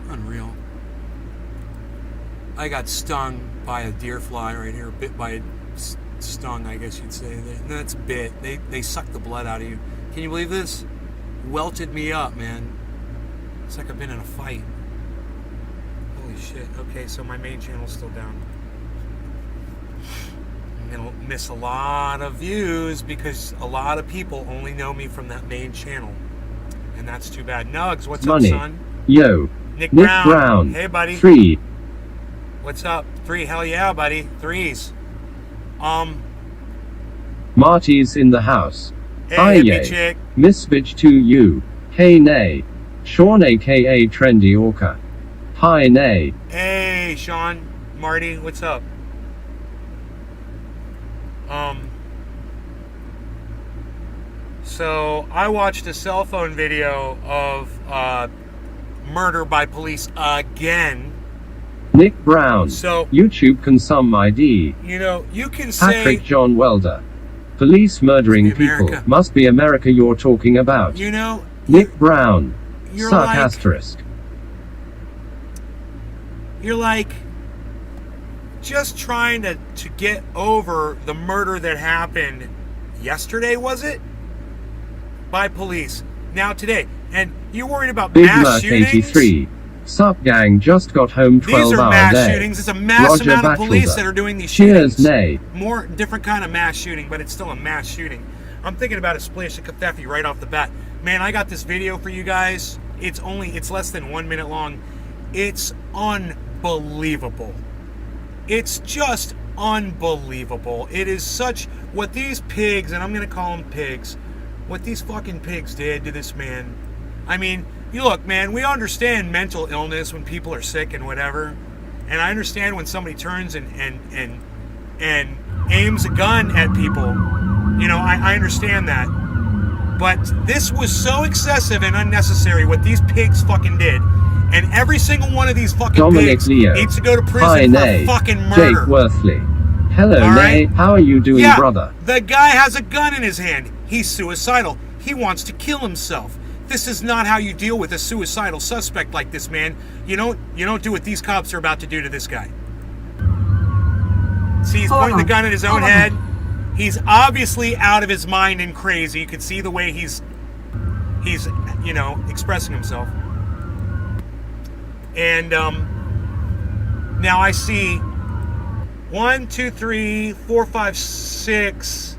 Unreal. I got stung by a deer fly right here. Bit by a stung, I guess you'd say. That's bit. They suck the blood out of you. Can you believe this? Welted me up, man. It's like I've been in a fight. Holy shit. Okay, so my main channel's still down. I'm gonna miss a lot of views because a lot of people only know me from that main channel. And that's too bad. Nugs, what's Money. up, son? Yo. Nick Brown. Hey, buddy. 3. What's up? 3. Hell yeah, buddy. 3s. Marty's in the house. Hey, hippie chick. Miss bitch to you. Hey nay. Sean aka Trendy Orca. Hi nay. Hey, Sean. Marty, what's up? So I watched a cell phone video of murder by police again. Nick Brown. So YouTube can some ID. You know, you can say Patrick John Welder. Police murdering people. Must be America you're talking about. You know, Nick Brown. You're Suck like, asterisk. You're like just trying to get over the murder that happened yesterday, was it? By police. Now today. And you're worried about Big mass Merc shootings? 83. Sup gang, just got home 12 These are hour mass day. shootings. It's a mass Roger amount of police Batchelder. that are doing these Cheers, shootings. nay. More different kind of mass shooting, but it's still a mass shooting. I'm thinking about a splash of Kafefi right off the bat. Man, I got this video for you guys. It's less than 1 minute long. It's unbelievable. It's just unbelievable. It is such what these pigs, and I'm gonna call them pigs, what these fucking pigs did to this man. I mean, you look, man, we understand mental illness when people are sick and whatever. And I understand when somebody turns and aims a gun at people. You know, I understand that. But this was so excessive and unnecessary what these pigs fucking did. And every single one of these fucking Dominic pigs Leo. needs to go to prison Hi, for nay. fucking murder. Jake Worthley. Hello, All nay. right? How are you doing, Yeah, brother? the guy has a gun in his hand. He's suicidal. He wants to kill himself. This is not how you deal with a suicidal suspect like this, man. You don't do what these cops are about to do to this guy. See, he's pointing the gun at his own head. He's obviously out of his mind and crazy. You can see the way he's you know, expressing himself. And now I see 1, 2, 3, 4, 5, 6.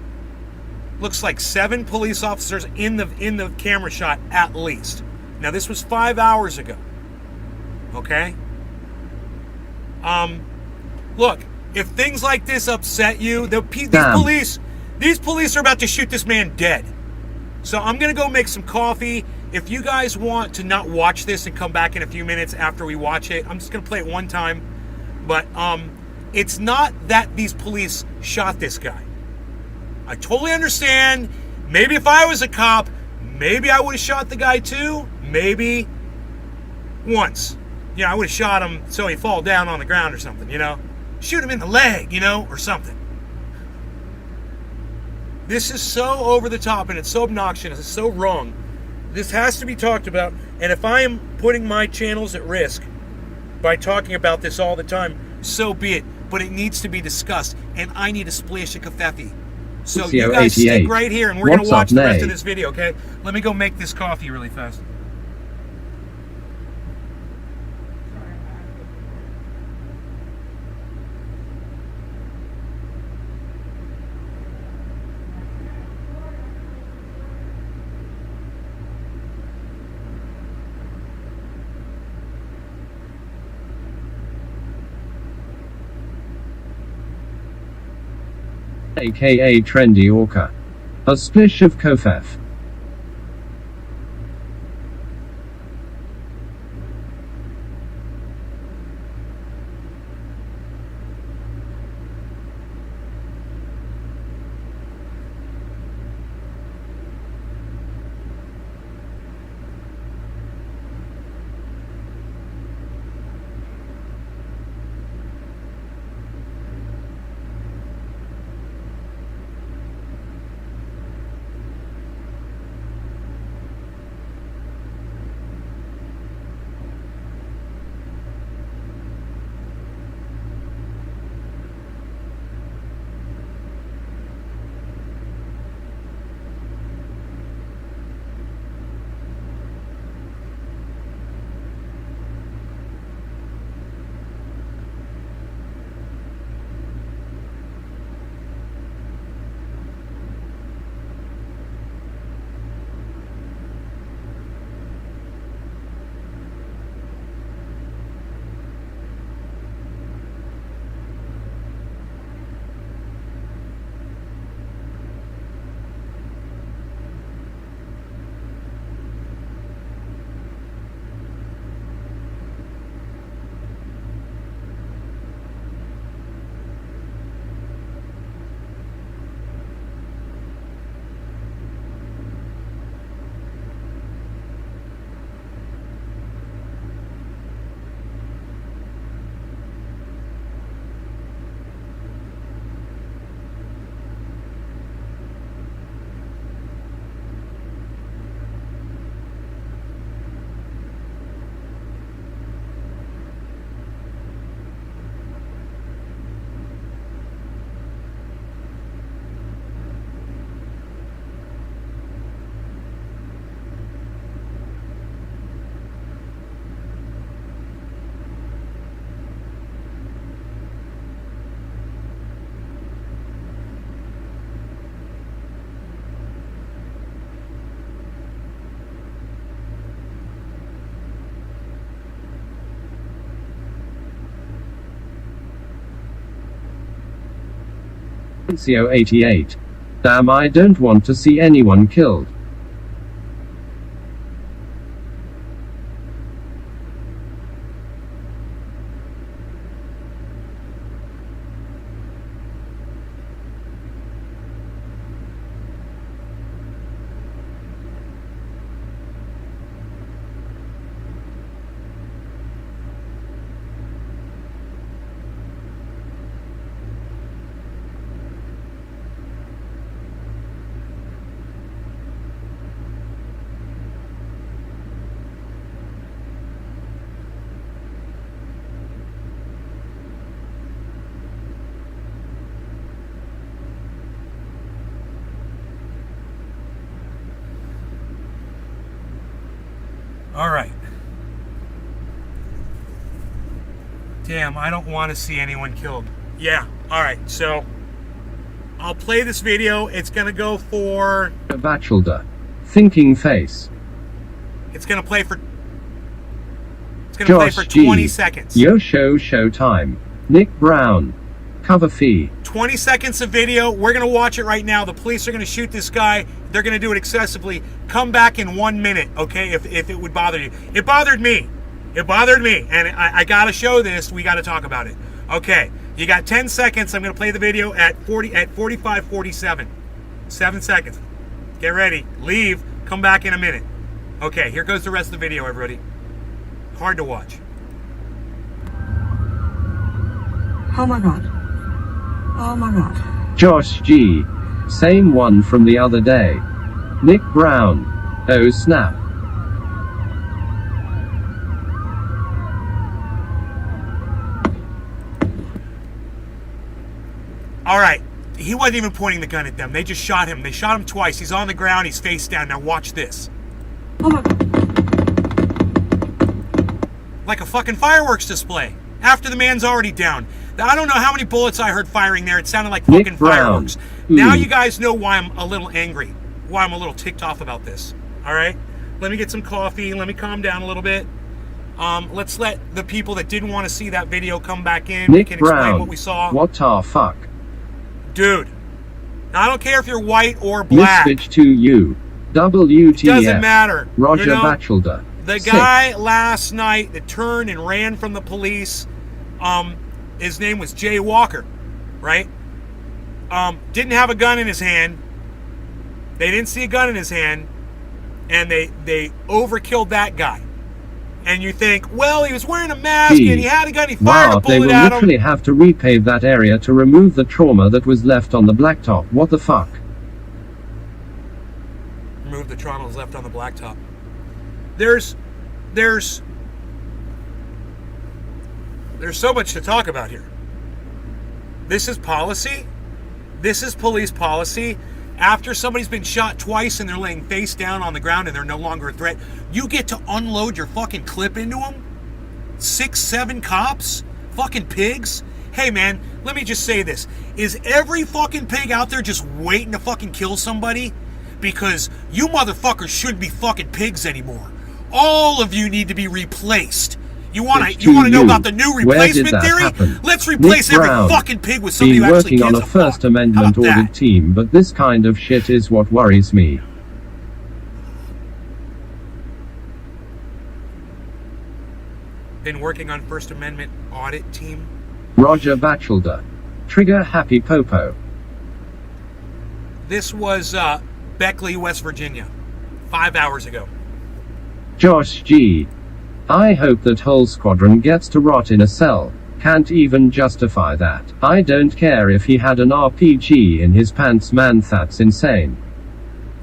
Looks like 7 police officers in the camera shot at least. Now this was 5 hours ago. Okay? Look, if things like this upset you, these police are about to shoot this man dead. So I'm gonna go make some coffee. If you guys want to not watch this and come back in a few minutes after we watch it, I'm just gonna play it one time. But it's not that these police shot this guy. I totally understand. Maybe if I was a cop, maybe I would have shot the guy too. Maybe once. You know, I would have shot him so he'd fall down on the ground or something, you know. Shoot him in the leg, you know, or something. This is so over the top and it's so obnoxious. It's so wrong. This has to be talked about. And if I am putting my channels at risk by talking about this all the time, so be it. But it needs to be discussed. And I need a splash of Kafefi. So you guys stick right here and we're going to watch the rest of this video, okay? Let me go make this coffee really fast. aka Trendy Orca. A splish of Kofef. CO88. Damn, I don't want to see anyone killed. All right. Damn, I don't want to see anyone killed. Yeah, all right. So I'll play this video. It's going to go for... Bachelor. Thinking face. It's going to play for... It's going to play for 20 seconds. Yo show time. Nick Brown. Cover fee. 20 seconds of video. We're going to watch it right now. The police are going to shoot this guy. They're going to do it excessively. Come back in 1 minute, okay, if it would bother you. It bothered me. It bothered me. And I got to show this. We got to talk about it. Okay, you got 10 seconds. I'm going to play the video at 45:47. 7 seconds. Get ready. Leave. Come back in a minute. Okay, here goes the rest of the video, everybody. Hard to watch. Oh my God. Oh my God. Josh G. Same one from the other day. Nick Brown. Oh snap. All right. He wasn't even pointing the gun at them. They just shot him. They shot him twice. He's on the ground. He's face down. Now watch this. Oh my God. Like a fucking fireworks display. After the man's already down. I don't know how many bullets I heard firing there. It sounded like fucking fireworks. Now you guys know why I'm a little angry. Why I'm a little ticked off about this. All right? Let me get some coffee. Let me calm down a little bit. Let's let the people that didn't want to see that video come back in. Nick We can Brown. explain what we saw. What the fuck? Dude. I don't care if you're white or black. Misfitch to you. WTF. Doesn't matter. Roger You know, Bachelor. The guy last night that turned and ran from the police, his name was Jay Walker, right? Didn't have a gun in his hand. They didn't see a gun in his hand, and they overkilled that guy. And you think, well, he was wearing a mask and he had a gun. He fired a bullet they will at him. literally have to repave that area to remove the trauma that was left on the blacktop. What the fuck? Remove the trauma that was left on the blacktop. There's so much to talk about here. This is policy. This is police policy. After somebody's been shot twice and they're laying face down on the ground and they're no longer a threat, you get to unload your fucking clip into them? 6, 7 cops? Fucking pigs? Hey man, let me just say this. Is every fucking pig out there just waiting to fucking kill somebody? Because you motherfuckers shouldn't be fucking pigs anymore. All of you need to be replaced. You want to know about the new replacement theory? Happen? Let's replace every fucking pig with somebody who actually gives a fuck. Been working on a First Amendment audit team, but this kind of shit is what worries me. Been working on First Amendment audit team? Roger Bachelor. Trigger happy popo. This was Beckley, West Virginia, 5 hours ago. Josh G. I hope that whole squadron gets to rot in a cell. Can't even justify that. I don't care if he had an RPG in his pants, man, that's insane.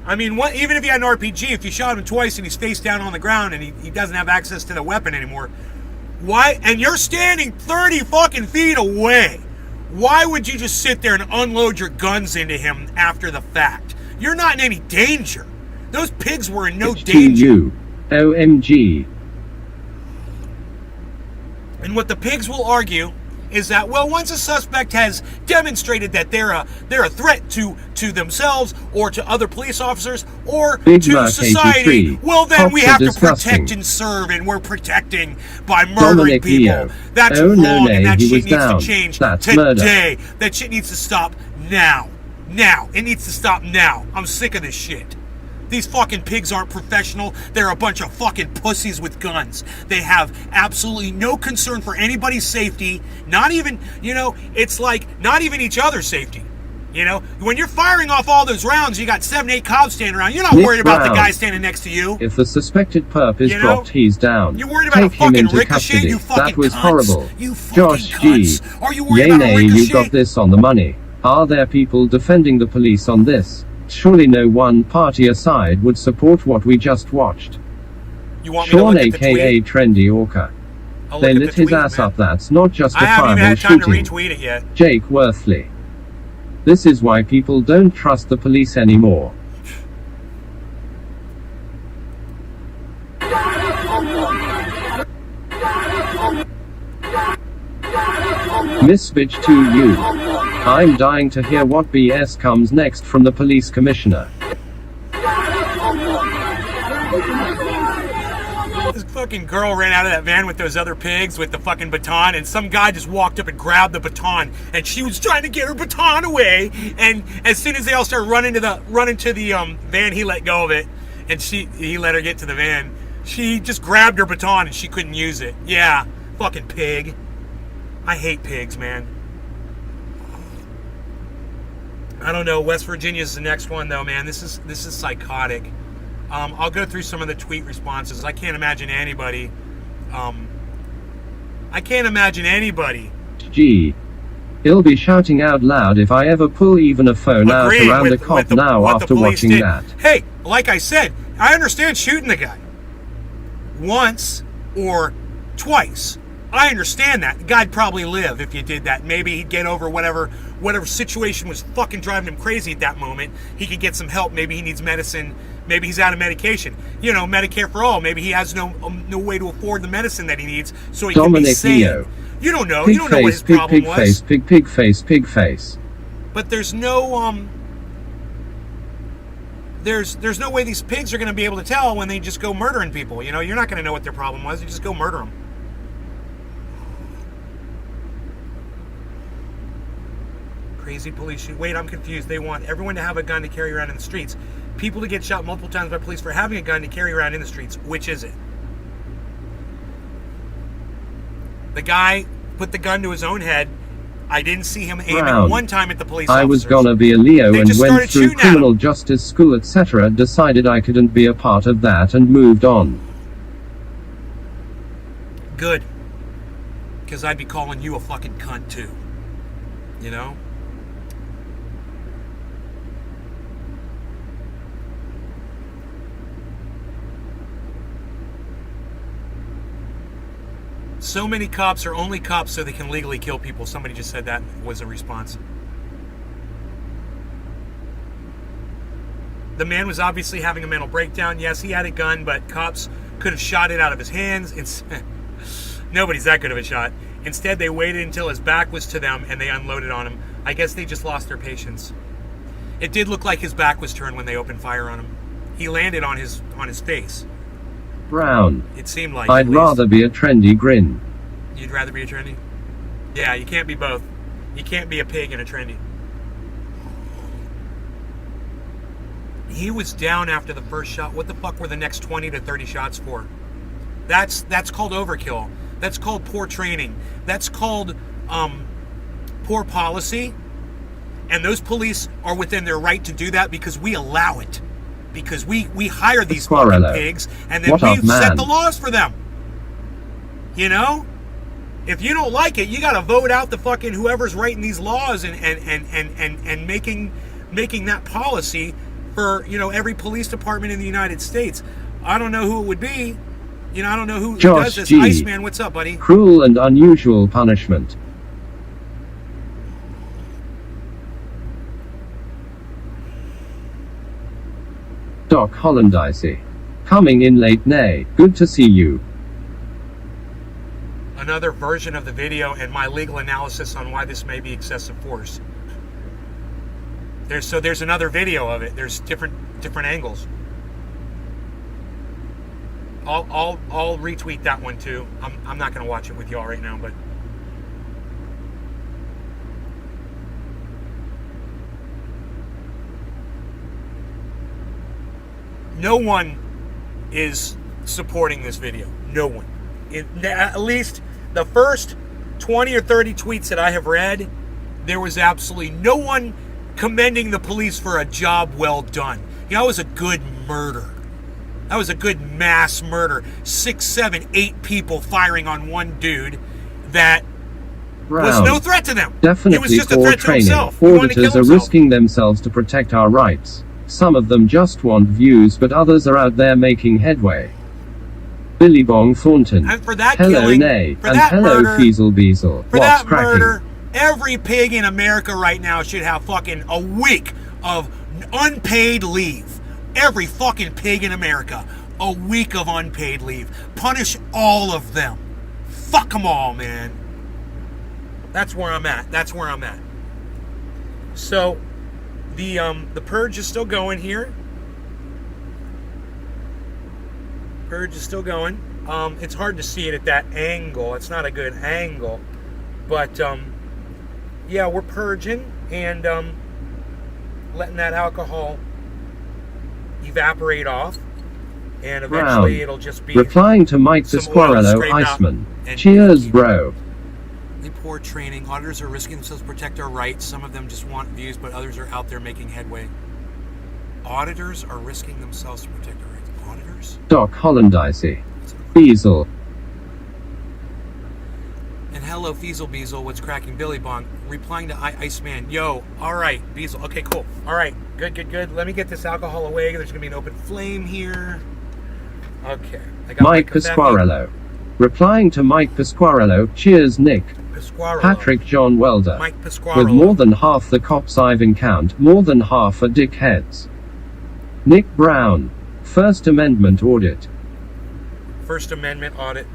I mean, what? Even if he had an RPG, if you shot him twice and he's face down on the ground and he doesn't have access to the weapon anymore, why? And you're standing 30 fucking feet away. Why would you just sit there and unload your guns into him after the fact? You're not in any danger. Those pigs were in no danger. OMG. And what the pigs will argue is that, well, once a suspect has demonstrated that they're a threat to themselves or to other police officers or Big to Mark society, 83. well, then Cops we have to disgusting. protect and serve, and we're protecting by murdering Dominic people. Leo. That's Oh, wrong, no, and that he shit was needs down. to change That's today. murder. That shit needs to stop now. Now. It needs to stop now. I'm sick of this shit. These fucking pigs aren't professional. They're a bunch of fucking pussies with guns. They have absolutely no concern for anybody's safety. Not even, it's like not even each other's safety. When you're firing off all those rounds, you got 7, 8 cops standing around. You're not worried about the guy standing next to you. If the suspected perp is dropped, he's down. You're worried about Take a fucking him into ricochet, custody. you fucking That was cunts. horrible. You fucking Josh cunts. G. Are you worried about a Nay, ricochet? you got this on the money. Are there people defending the police on this? Surely no one party aside would support what we just watched. You want me to Sean look at the aka tweet? Trendy Orca. I'll They look at lit the his tweet, ass man. up. That's not I justifiable haven't even had time to shooting. retweet it yet. Jake Worthley. This is why people don't trust the police anymore. Miss Bitch to you. I'm dying to hear what BS comes next from the police commissioner. This fucking girl ran out of that van with those other pigs with the fucking baton, and some guy just walked up and grabbed the baton, and she was trying to get her baton away, and as soon as they all started running to the van, he let go of it, and he let her get to the van. She just grabbed her baton and she couldn't use it. Yeah, fucking pig. I hate pigs, man. I don't know. West Virginia's the next one, though, man. This is psychotic. I'll go through some of the tweet responses. I can't imagine anybody. Gee. He'll be shouting out loud if I ever pull even a phone out around a cop now after watching that. Hey, like I said, I understand shooting the guy. Once or twice. I understand that. The guy'd probably live if you did that. Maybe he'd get over whatever situation was fucking driving him crazy at that moment. He could get some help. Maybe he needs medicine. Maybe he's out of medication. Medicare for all. Maybe he has no way to afford the medicine that he needs, so he can be sane. Leo. You don't know. Pig You don't know what his face, problem pig was. face, pig face, pig face. But there's no there's no way these pigs are going to be able to tell when they just go murdering people. You're not going to know what their problem was. You just go murder them. Crazy police shoot. Wait, I'm confused. They want everyone to have a gun to carry around in the streets. People to get shot multiple times by police for having a gun to carry around in the streets. Which is it? The guy put the gun to his own head. I didn't see him aiming one time at the police officers. I was gonna be a Leo They and just went started through shooting at criminal him. justice school etc. Decided I couldn't be a part of that and moved on. Good. Because I'd be calling you a fucking cunt too. So many cops are only cops so they can legally kill people. Somebody just said that was a response. The man was obviously having a mental breakdown. Yes, he had a gun, but cops could have shot it out of his hands. Nobody's that good of a shot. Instead, they waited until his back was to them and they unloaded on him. I guess they just lost their patience. It did look like his back was turned when they opened fire on him. He landed on his face. Brown. It seemed like. I'd rather be a trendy grin. You'd rather be a trendy? Yeah, you can't be both. You can't be a pig and a trendy. He was down after the first shot. What the fuck were the next 20 to 30 shots for? That's called overkill. That's called poor training. That's called poor policy. And those police are within their right to do that because we allow it. Because we hire these fucking pigs and then we set the laws for them. If you don't like it, you gotta vote out the fucking whoever's writing these laws and making that policy for every police department in the United States. I don't know who it would be. I don't know who does this. G. Iceman, what's up, buddy? Cruel and unusual punishment. Doc Hollandice. Coming in late, nay. Good to see you. Another version of the video and my legal analysis on why this may be excessive force. There's another video of it. There's different angles. I'll retweet that one too. I'm not gonna watch it with y'all right now, but No one is supporting this video. No one. At least the first 20 or 30 tweets that I have read, there was absolutely no one commending the police for a job well done. You know, it was a good murder. That was a good mass murder. 6, 7, 8 people firing on one dude that was no threat to them. Definitely he was just a poor threat training. to himself. He wanted to Auditors kill are himself. risking themselves to protect our rights. Some of them just want views, but others are out there making headway. Billy Bong Thornton. And for that Hello, killing, Nay. for And that hello, murder, Feasel Beasel. for What's that cracking? murder, every pig in America right now should have fucking a week of unpaid leave. Every fucking pig in America, a week of unpaid leave. Punish all of them. Fuck them all, man. That's where I'm at. That's where I'm at. So, the purge is still going here. Purge is still going. It's hard to see it at that angle. It's not a good angle. But, yeah, we're purging and letting that alcohol evaporate off. And eventually it'll just be... Replying to Mike some Pasquarello, oil scraped out Iceman. and Cheers, keep- bro. Poor training. Auditors are risking themselves to protect our rights. Some of them just want views, but others are out there making headway. Auditors are risking themselves to protect our rights. Auditors? Doc Hollandicy. Beasel. And hello, Feasel Beasel. What's cracking? Billy Bong. Replying to Iceman. Yo, alright, Beasel. Okay, cool. Alright, good. Let me get this alcohol away. There's going to be an open flame here. Okay. I got Mike Pasquarello. Replying to Mike Pasquarello, cheers, Nick. Pasquarello. Patrick John Welder. Mike Pasquarello. With more than half the cops I've encountered, more than half are dickheads. Nick Brown. First Amendment audit. First Amendment audit.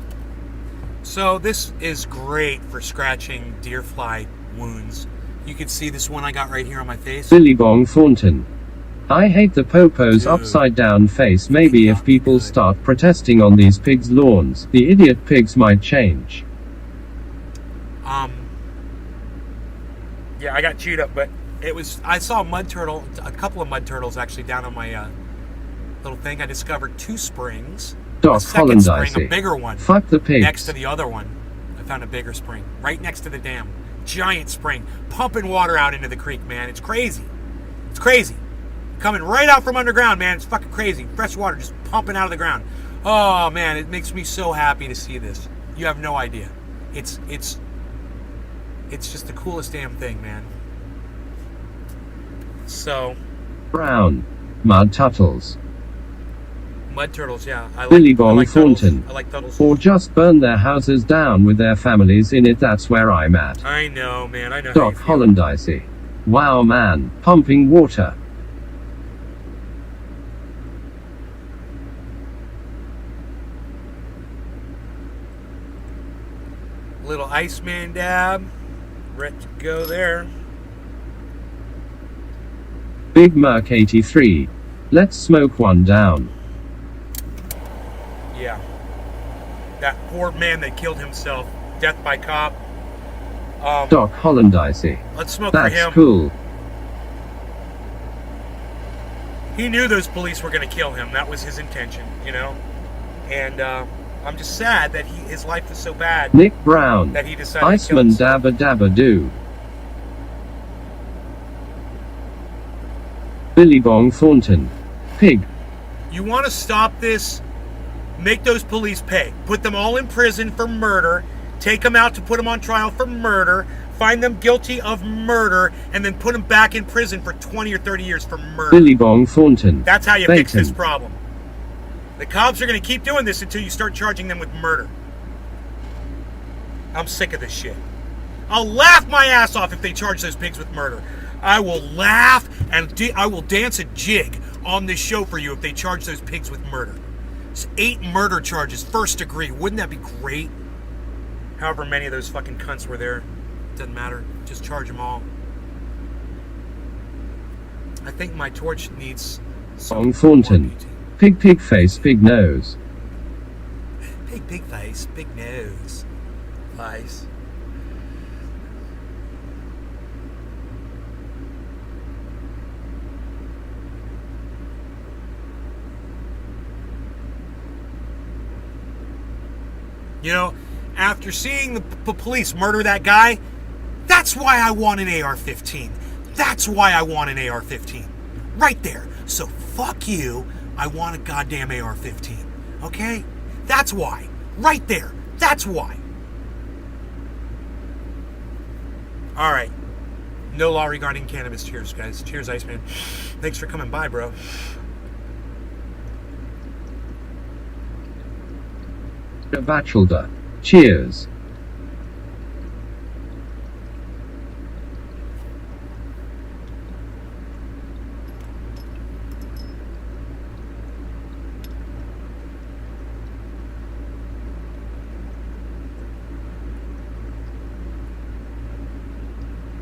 So this is great for scratching deer fly wounds. You can see this one I got right here on my face. Billy Bong Thornton. I hate the popo's upside down face. Maybe if people start protesting on these pigs' lawns, the idiot pigs might change. Yeah, I got chewed up, but it was, I saw a couple of mud turtles actually down on my little thing. I discovered 2 springs. Doc A second spring, a Hollandicy. bigger one. Fuck the pigs. Next to the other one, I found a bigger spring. Right next to the dam. Giant spring. Pumping water out into the creek, man. It's crazy. It's crazy. Coming right out from underground, man. It's fucking crazy. Fresh water just pumping out of the ground. Oh, man, it makes me so happy to see this. You have no idea. It's just the coolest damn thing, man. So, Brown. Mud Tuttles. mud turtles, yeah. Billy Bong Thornton. I like turtles. Or just burn their houses down with their families in it. That's where I'm at. I know, man. I know. Doc how you feel. Hollandicy. Wow, man. Pumping water. Little Iceman dab. Ready to go there. Big Merc 83. Let's smoke one down. Yeah. That poor man that killed himself. Death by cop. Doc Hollandicy. Let's smoke for That's him. cool. He knew those police were going to kill him. That was his intention, you know? And I'm just sad that his life was so bad Nick Brown. that he decided to kill Iceman himself. dabba dabba doo. Billy Bong Thornton. Pig. You want to stop this? Make those police pay. Put them all in prison for murder. Take them out to put them on trial for murder. Find them guilty of murder. And then put them back in prison for 20 or 30 years for murder. Billy Bong Thornton. That's how you fix Bacon. this problem. The cops are going to keep doing this until you start charging them with murder. I'm sick of this shit. I'll laugh my ass off if they charge those pigs with murder. I will laugh and I will dance a jig on this show for you if they charge those pigs with murder. It's 8 murder charges, first degree. Wouldn't that be great? However many of those fucking cunts were there. Doesn't matter. Just charge them all. I think my torch needs Bong Thornton. more beauty. Pig pig face pig nose. Big face, big nose. Face. You know, after seeing the police murder that guy, that's why I want an AR-15. That's why I want an AR-15. Right there. So fuck you, I want a goddamn AR-15. Okay? That's why. Right there. That's why. All right. No law regarding cannabis. Cheers, guys. Cheers, Iceman. Thanks for coming by, bro. Bachelor. Cheers.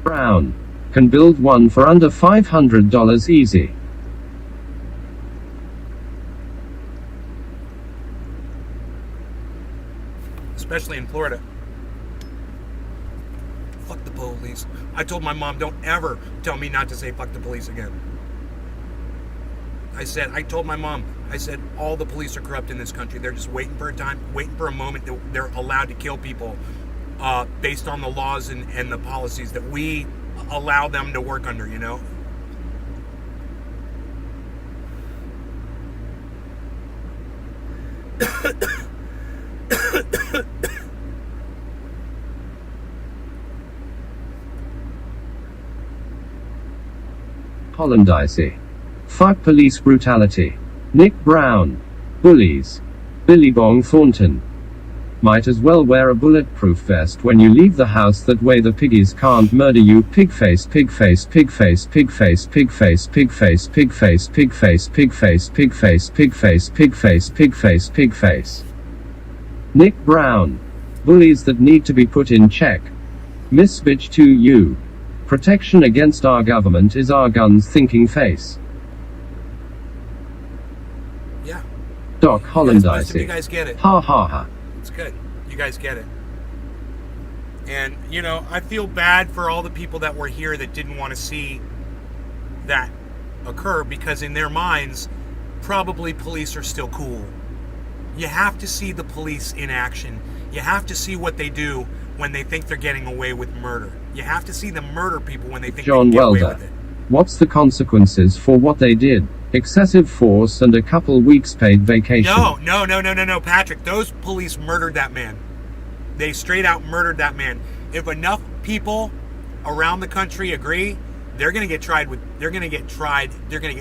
Brown. Can build one for under $500 easy. Especially in Florida. Fuck the police. I told my mom, don't ever tell me not to say fuck the police again. I told my mom, I said, all the police are corrupt in this country. They're just waiting for a time, waiting for a moment that they're allowed to kill people based on the laws and the policies that we allow them to work under, you know? Hollandice. Fuck police brutality. Nick Brown. Bullies. Billy Bong Thornton. Might as well wear a bulletproof vest when you leave the house, that way the piggies can't murder you. Pigface, pigface, pigface, pigface, pigface, pigface, pigface, pigface, pigface, pigface, pigface, pigface, pigface, pigface. Nick Brown. Bullies that need to be put in check. Miss Bitch to you. Protection against our government is our guns thinking face. Yeah. Doc Hollandice. You guys get it. Ha ha ha. It's good. You guys get it. And, you know, I feel bad for all the people that were here that didn't want to see that occur, because in their minds, probably police are still cool. You have to see the police in action. You have to see what they do when they think they're getting away with murder. You have to see them murder people when they think John they can get away Welder. with it. What's the consequences for what they did? Excessive force and a couple weeks paid vacation. No, Patrick. Those police murdered that man. They straight out murdered that man. If enough people around the country agree, they're going to get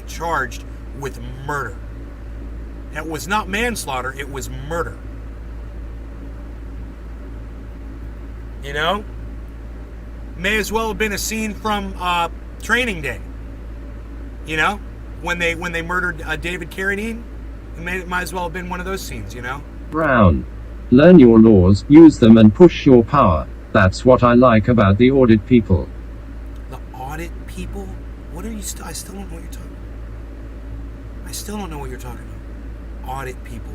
charged with murder. It was not manslaughter, it was murder. You know? May as well have been a scene from Training Day. You know? When they murdered David Carradine, it might as well have been one of those scenes, you know? Brown. Learn your laws, use them and push your power. That's what I like about the audit people. The audit people? What are you I still don't know what you're talking about. I still don't know what you're talking about. Audit people.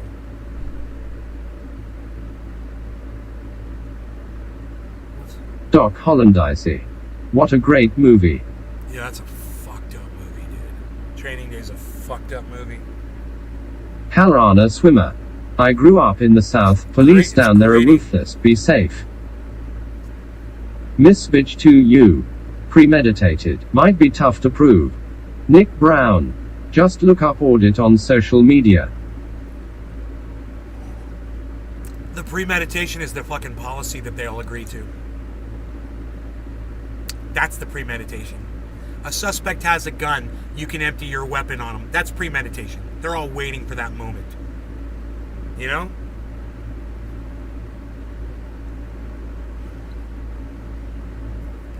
Doc Hollandice. What a great movie. Yeah, that's a fucked up movie, dude. Training Day is a fucked up movie. Kalrana swimmer. I grew up in the South. Police down there are ruthless. Be safe. Miss Bitch to you. Premeditated. Might be tough to prove. Nick Brown. Just look up audit on social media. The premeditation is the fucking policy that they all agree to. That's the premeditation. A suspect has a gun, you can empty your weapon on them. That's premeditation. They're all waiting for that moment. You know?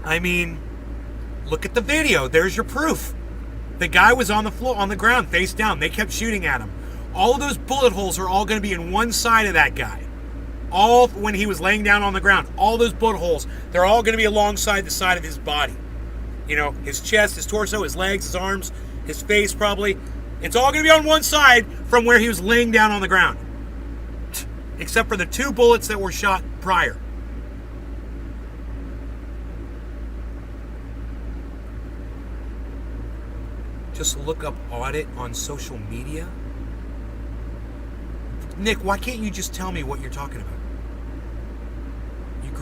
I mean, look at the video. There's your proof. The guy was on the floor, on the ground, face down. They kept shooting at him. All of those bullet holes are all going to be in one side of that guy. All when he was laying down on the ground. All those bullet holes, they're all going to be alongside the side of his body. You know, his chest, his torso, his legs, his arms, his face probably. It's all going to be on one side from where he was laying down on the ground. Except for the 2 bullets that were shot prior. Just look up audit on social media. Nick, why can't you just tell me what you're talking about?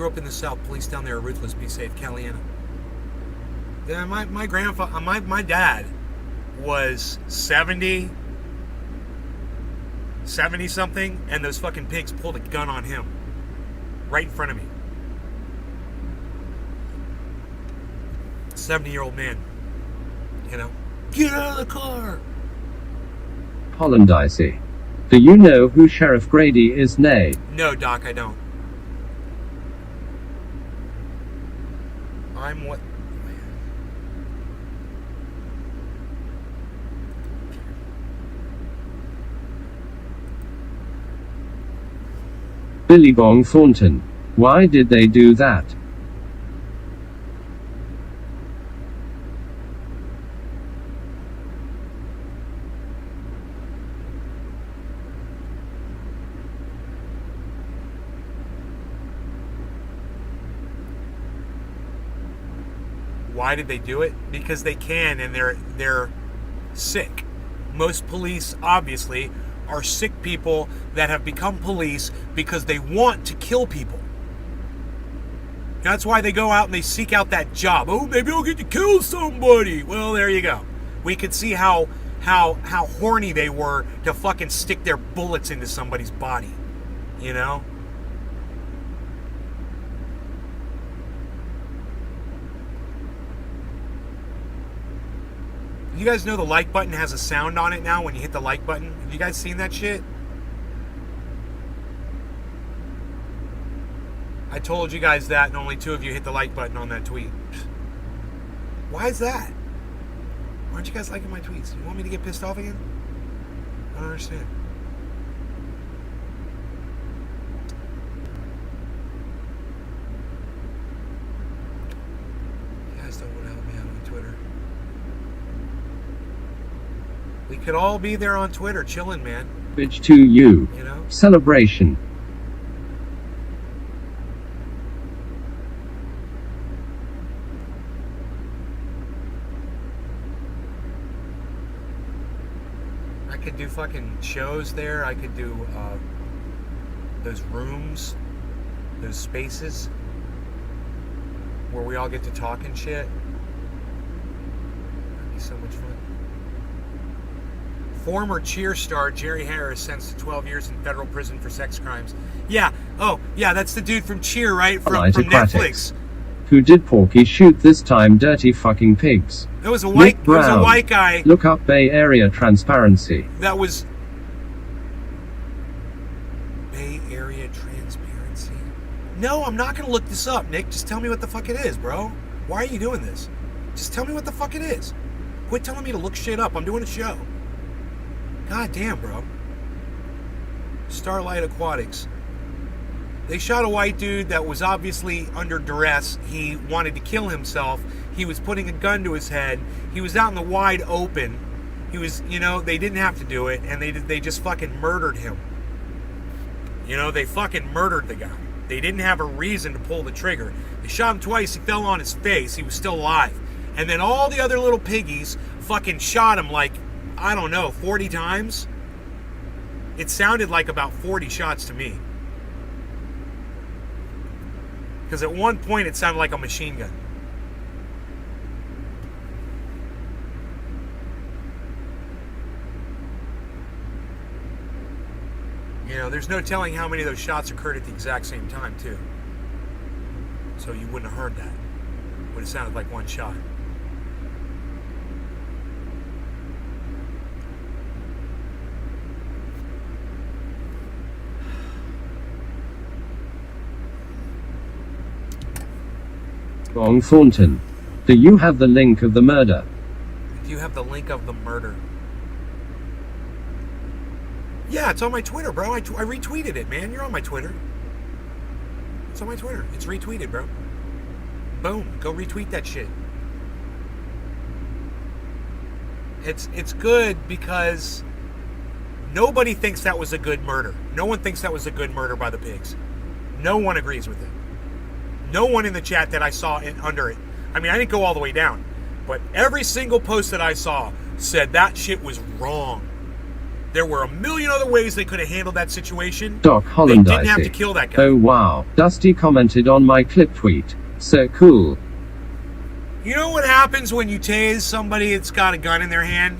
grew up in the South. Police down there are ruthless. Be safe, Caliana. Yeah, my grandfather, my dad was 70 something, and those fucking pigs pulled a gun on him right in front of me. 70-year-old man, you know. Get out of the car. Hollandice. Do you know who Sheriff Grady is, nay? No, Doc, I don't. I'm what? Billy Bong Thornton. Why did they do that? Why did they do it? Because they can, and they're sick. Most police, obviously, are sick people that have become police because they want to kill people. That's why they go out and they seek out that job. Oh, maybe I'll get to kill somebody. Well, there you go. We could see how horny they were to fucking stick their bullets into somebody's body. You know? You guys know the like button has a sound on it now when you hit the like button? Have you guys seen that shit? I told you guys that, and only 2 of you hit the like button on that tweet. Why is that? Why aren't you guys liking my tweets? You want me to get pissed off again? I don't understand. You guys don't want to help me out on Twitter. We could all be there on Twitter, chilling, man. Bitch to you. You know? Celebration. I could do fucking shows there. I could do those rooms, those spaces where we all get to talk and shit. That'd be so much fun. Former cheer star Jerry Harris sentenced to 12 years in federal prison for sex crimes. Yeah. Oh, yeah, that's the dude from Cheer, right? From Netflix. Who did Porky shoot this time? Dirty fucking pigs. It was a white guy. Look up Bay Area transparency. That was Bay Area transparency. No, I'm not going to look this up, Nick. Just tell me what the fuck it is, bro. Why are you doing this? Just tell me what the fuck it is. Quit telling me to look shit up. I'm doing a show. God damn, bro. Starlight Aquatics. They shot a white dude that was obviously under duress. He wanted to kill himself. He was putting a gun to his head. He was out in the wide open. He was, you know, they didn't have to do it, and they just fucking murdered him. You know, they fucking murdered the guy. They didn't have a reason to pull the trigger. They shot him twice. He fell on his face. He was still alive. And then all the other little piggies fucking shot him like, I don't know, 40 times? It sounded like about 40 shots to me. Because at one point it sounded like a machine gun. You know, there's no telling how many of those shots occurred at the exact same time, too. So you wouldn't have heard that. It would have sounded like one shot. Bong Thornton. Do you have the link of the murder? Do you have the link of the murder? Yeah, it's on my Twitter, bro. I retweeted it, man. You're on my Twitter. It's on my Twitter. It's retweeted, bro. Boom. Go retweet that shit. It's good because nobody thinks that was a good murder. No one thinks that was a good murder by the pigs. No one agrees with it. No one in the chat that I saw under it. I mean, I didn't go all the way down, but every single post that I saw said that shit was wrong. There were a million other ways they could have handled that situation. Doc Holland They didn't have to kill that guy. Oh wow, Dusty commented on my clip tweet. So cool. You know what happens when you tase somebody that's got a gun in their hand?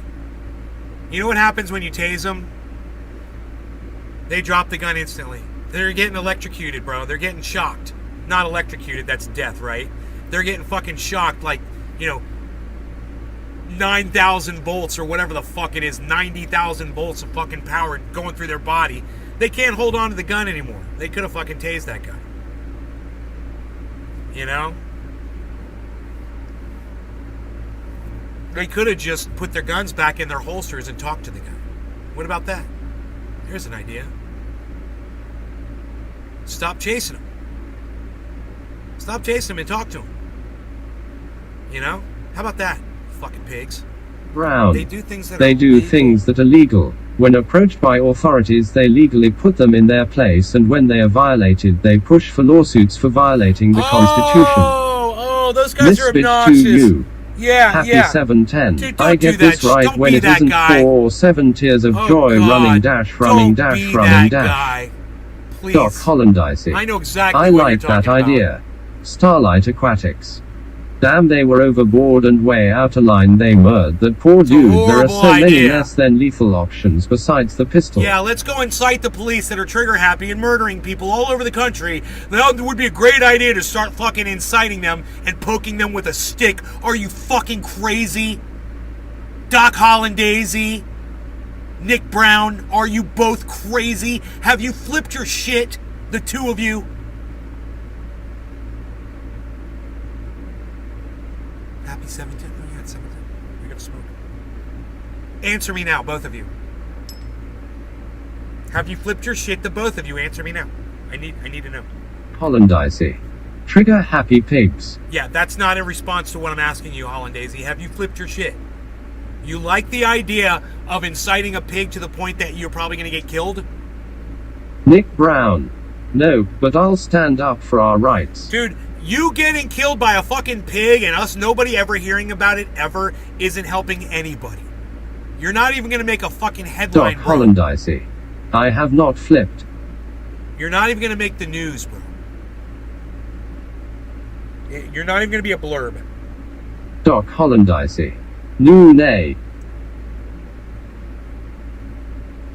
You know what happens when you tase them? They drop the gun instantly. They're getting electrocuted, bro. They're getting shocked. Not electrocuted, that's death, right? They're getting fucking shocked like, 9,000 volts or whatever the fuck it is, 90,000 volts of fucking power going through their body. They can't hold on to the gun anymore. They could have fucking tased that guy. You know? They could have just put their guns back in their holsters and talked to the guy. What about that? Here's an idea. Stop chasing him. Stop chasing him and talk to him. You know? How about that? Fucking pigs. Brown. They do things that They are do illegal. things that are legal. When approached by authorities, they legally put them in their place, and when they are violated, they push for lawsuits for violating the Constitution. Oh, those guys are Misfit obnoxious. to you. Yeah, Happy yeah. 710. Dude, don't I do get that. this right Don't when be it that isn't guy. 4 or 7 tears of Oh, joy God. running dash running Don't dash be running that dash. guy. Please. Doc Holland Dicey. I know exactly I what like you're that talking about. idea. Starlight Aquatics. Damn, they were overboard and way out of line. They murdered that poor dude. There are horrible so many idea. less than lethal options besides the pistol. Yeah, let's go incite the police that are trigger happy and murdering people all over the country. That would be a great idea to start fucking inciting them and poking them with a stick. Are you fucking crazy? Doc Hollandaise, Nick Brown, are you both crazy? Have you flipped your shit? The two of you? Happy 710? Oh, yeah, it's 710. We're gonna smoke. Answer me now, both of you. Have you flipped your shit? The both of you, answer me now. I need to know. Holland Dicey. Trigger happy pigs. Yeah, that's not in response to what I'm asking you, Hollandaise. Have you flipped your shit? You like the idea of inciting a pig to the point that you're probably gonna get killed? Nick Brown. No, but I'll stand up for our rights. Dude, you getting killed by a fucking pig and us nobody ever hearing about it ever isn't helping anybody. You're not even gonna make a fucking headline, Doc bro. Holland Dicey. I have not flipped. You're not even gonna make the news, bro. You're not even gonna be a blurb. Doc Holland Dicey. No nay.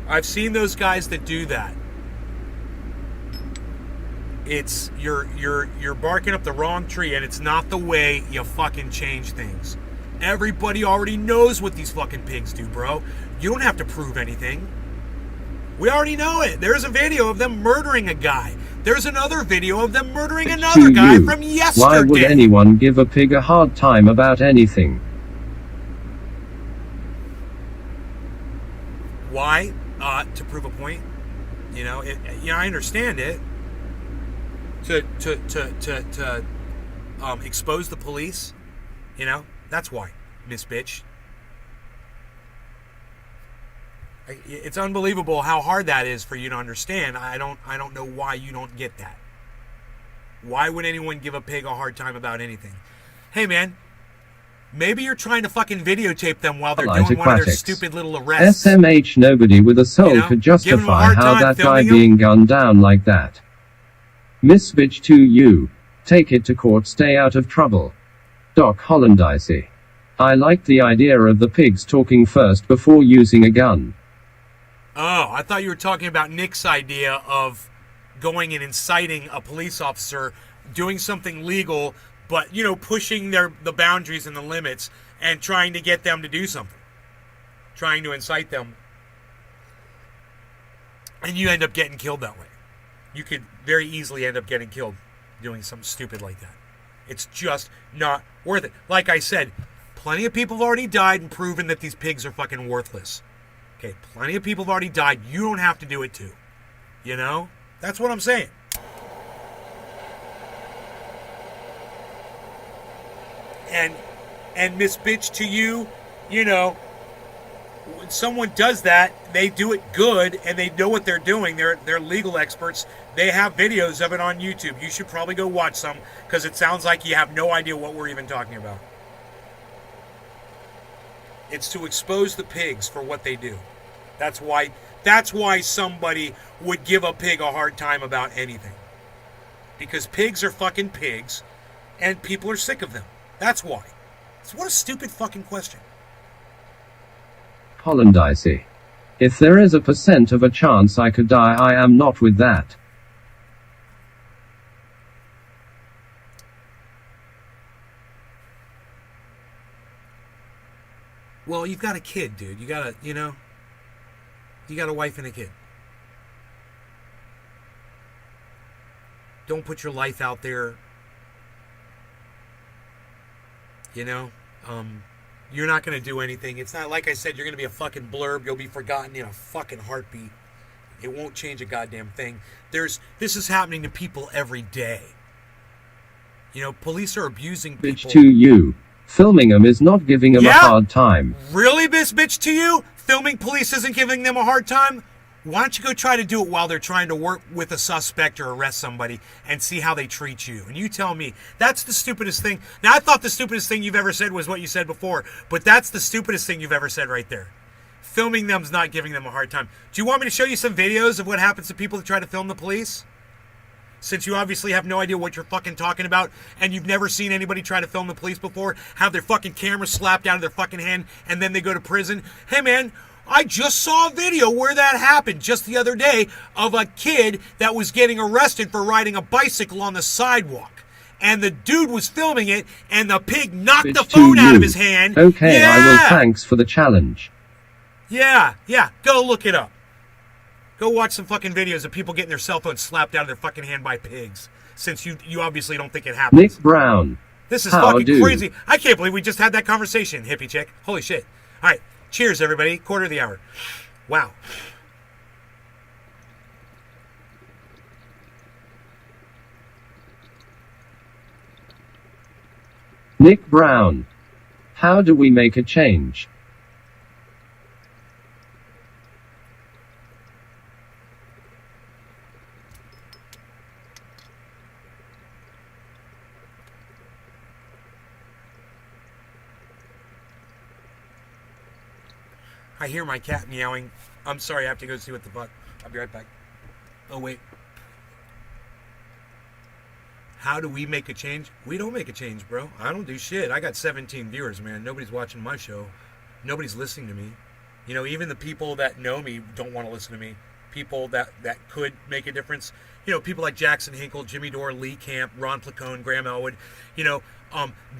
I've seen those guys that do that. It's you're barking up the wrong tree, and it's not the way you fucking change things. Everybody already knows what these fucking pigs do, bro. You don't have to prove anything. We already know it. There's a video of them murdering a guy. There's another video of them murdering another guy you. from yesterday. Why would anyone give a pig a hard time about anything? Why? To prove a point. You know, I understand it. To expose the police. You know, that's why, Miss Bitch. It's unbelievable how hard that is for you to understand. I don't know why you don't get that. Why would anyone give a pig a hard time about anything? Hey, man. Maybe you're trying to fucking videotape them while they're doing one of their stupid little arrests. SMH, nobody with a soul could justify how that guy being gunned down like that. Miss Bitch to you. Take it to court, stay out of trouble. Doc Holland Dicey. I like the idea of the pigs talking first before using a gun. Oh, I thought you were talking about Nick's idea of going and inciting a police officer, doing something legal, but, pushing the boundaries and the limits and trying to get them to do something. Trying to incite them. And you end up getting killed that way. You could very easily end up getting killed doing something stupid like that. It's just not worth it. Like I said, plenty of people have already died and proven that these pigs are fucking worthless. Okay, plenty of people have already died. You don't have to do it too. You know? That's what I'm saying. And Miss Bitch to you, when someone does that, they do it good and they know what they're doing. They're legal experts. They have videos of it on YouTube. You should probably go watch some because it sounds like you have no idea what we're even talking about. It's to expose the pigs for what they do. That's why somebody would give a pig a hard time about anything. Because pigs are fucking pigs, and people are sick of them. That's why. So what a stupid fucking question. Hollandice. If there is a % of a chance I could die, I am not with that. Well, you've got a kid, dude. You got a wife and a kid. Don't put your life out there. You're not going to do anything. It's not, like I said, you're going to be a fucking blurb. You'll be forgotten in a fucking heartbeat. It won't change a goddamn thing. This is happening to people every day. Police are abusing people. Bitch to you. Filming them is not giving them a hard time. Really, bitch to you? Filming police isn't giving them a hard time? Why don't you go try to do it while they're trying to work with a suspect or arrest somebody and see how they treat you? And you tell me. That's the stupidest thing. Now, I thought the stupidest thing you've ever said was what you said before, but that's the stupidest thing you've ever said right there. Filming them's not giving them a hard time. Do you want me to show you some videos of what happens to people that try to film the police? Since you obviously have no idea what you're fucking talking about, and you've never seen anybody try to film the police before, have their fucking camera slapped out of their fucking hand, and then they go to prison. Hey, man, I just saw a video where that happened just the other day of a kid that was getting arrested for riding a bicycle on the sidewalk. And the dude was filming it, and the pig knocked the phone out of his hand. Okay, I will. Thanks for the challenge. Yeah, go look it up. Go watch some fucking videos of people getting their cell phones slapped out of their fucking hand by pigs. Since you obviously don't think it happens. Nick Brown. This is fucking crazy. I can't believe we just had that conversation, hippie chick. Holy shit. All right. Cheers, everybody. Quarter of the hour. Wow. Nick Brown. How do we make a change? I hear my cat meowing. I'm sorry, I have to go see what the fuck. I'll be right back. Oh, wait. How do we make a change? We don't make a change, bro. I don't do shit. I got 17 viewers, man. Nobody's watching my show. Nobody's listening to me. Even the people that know me don't want to listen to me. People that could make a difference. People like Jackson Hinkle, Jimmy Dore, Lee Camp, Ron Placone, Graham Elwood.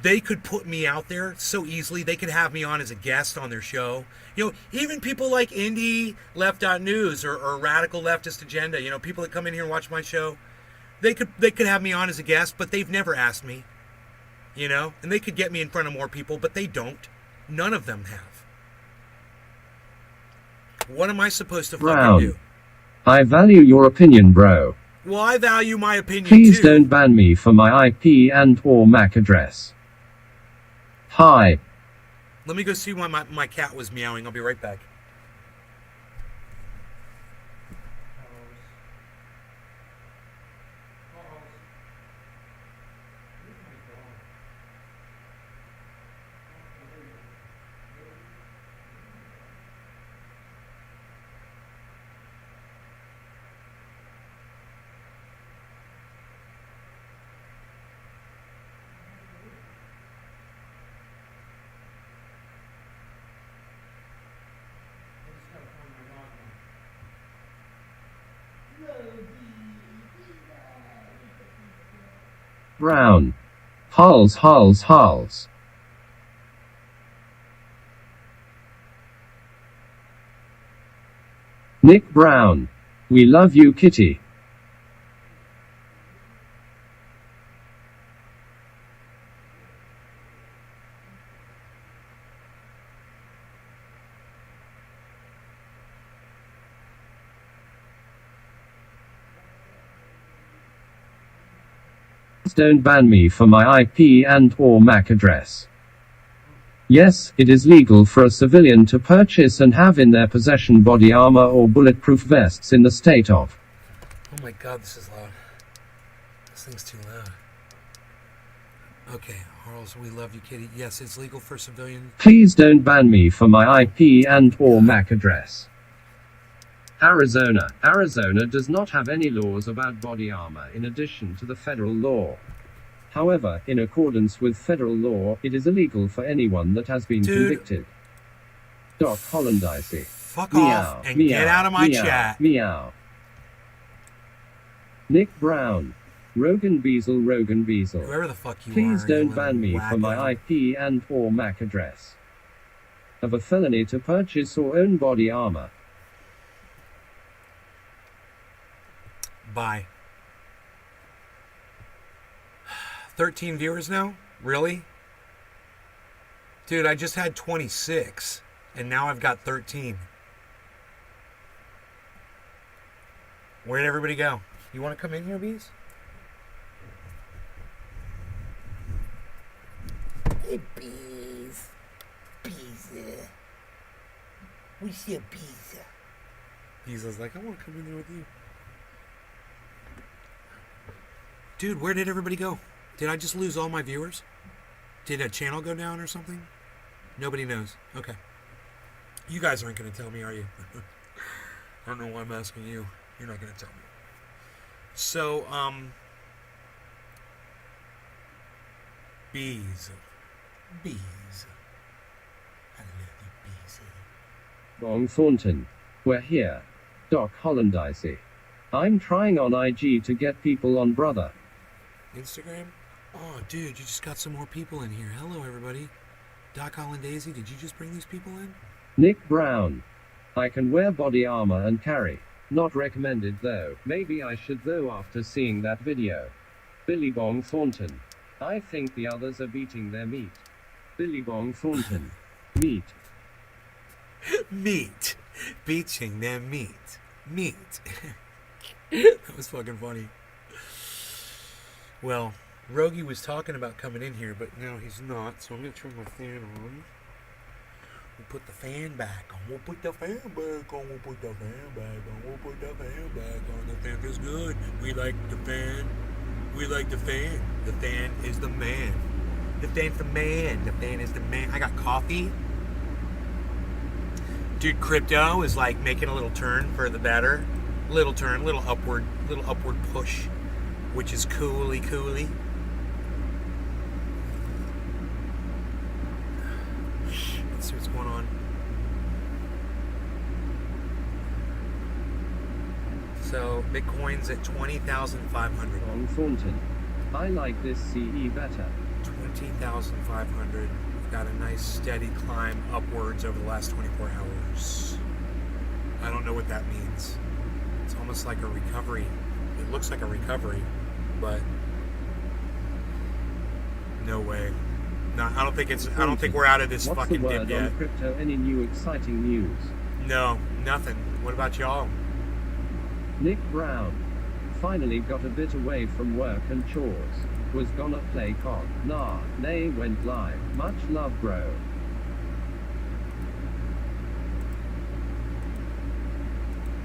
They could put me out there so easily. They could have me on as a guest on their show. Even people like Indie Left.News or Radical Leftist Agenda, people that come in here and watch my show, they could have me on as a guest, but they've never asked me. And they could get me in front of more people, but they don't. None of them have. What am I supposed to fucking do? I value your opinion, bro. Well, I value my opinion Please too. don't ban me for my IP and/or MAC address. Hi. Let me go see why my cat was meowing. I'll be right back. Brown. Hulls. Nick Brown. We love you, kitty. Don't ban me for my IP and/or MAC address. Yes, it is legal for a civilian to purchase and have in their possession body armor or bulletproof vests in the state of. Oh my god, this is loud. This thing's too loud. Okay, Harles, we love you, kitty. Yes, it's legal for civilians. Please don't ban me for my IP and/or MAC address. Arizona. Arizona does not have any laws about body armor in addition to the federal law. However, in accordance with federal law, it is illegal for anyone that has been convicted. Doc Hollandice. Fuck Meow, off and meow, get out of my meow, chat. Meow. Nick Brown. Rogan Beazle. Whoever the fuck you Please are. don't ban me for my IP and or MAC address. Of a felony to purchase or own body armor. Bye. 13 viewers now? Really? Dude, I just had 26, and now I've got 13. Where'd everybody go? You want to come in here, Bees? Hey, Bees. Bees. We see a Bees. Bees was like, I want to come in there with you. Dude, where did everybody go? Did I just lose all my viewers? Did a channel go down or something? Nobody knows. Okay. You guys aren't going to tell me, are you? I don't know why I'm asking you. You're not going to tell me. So, bees. Bees. I love you, bees. Bong Thornton. We're here. Doc Hollandice. I'm trying on IG to get people on, brother. Instagram? Oh, dude, you just got some more people in here. Hello, everybody. Doc Hollandaise, did you just bring these people in? Nick Brown. I can wear body armor and carry. Not recommended though. Maybe I should though after seeing that video. Billy Bong Thornton. I think the others are beating their meat. Billy Bong Thornton. Meat. Meat. Beating their meat. Meat. That was fucking funny. Well, Rogie was talking about coming in here, but now he's not, so I'm going to turn my fan on. We'll put the fan back on. We'll put the fan back on. We'll put the fan back on. We'll put the fan back on. The fan feels good. We like the fan. We like the fan. The fan is the man. The fan's the man. The fan is the man. I got coffee. Dude, crypto is like making a little turn for the better. Little turn, little upward push, which is cooly. Let's see what's going on. So Bitcoin's at 20,500. Bong Thornton. I like this CE better. 20,500. We've got a nice steady climb upwards over the last 24 hours. I don't know what that means. It's almost like a recovery. It looks like a recovery, but no way. No, I don't think it's. I don't think we're out of this fucking dip yet. On crypto? Any new exciting news? No, nothing. What about y'all? Nick Brown. Finally got a bit away from work and chores. Was gonna play COD. Nah, they went live. Much love, bro.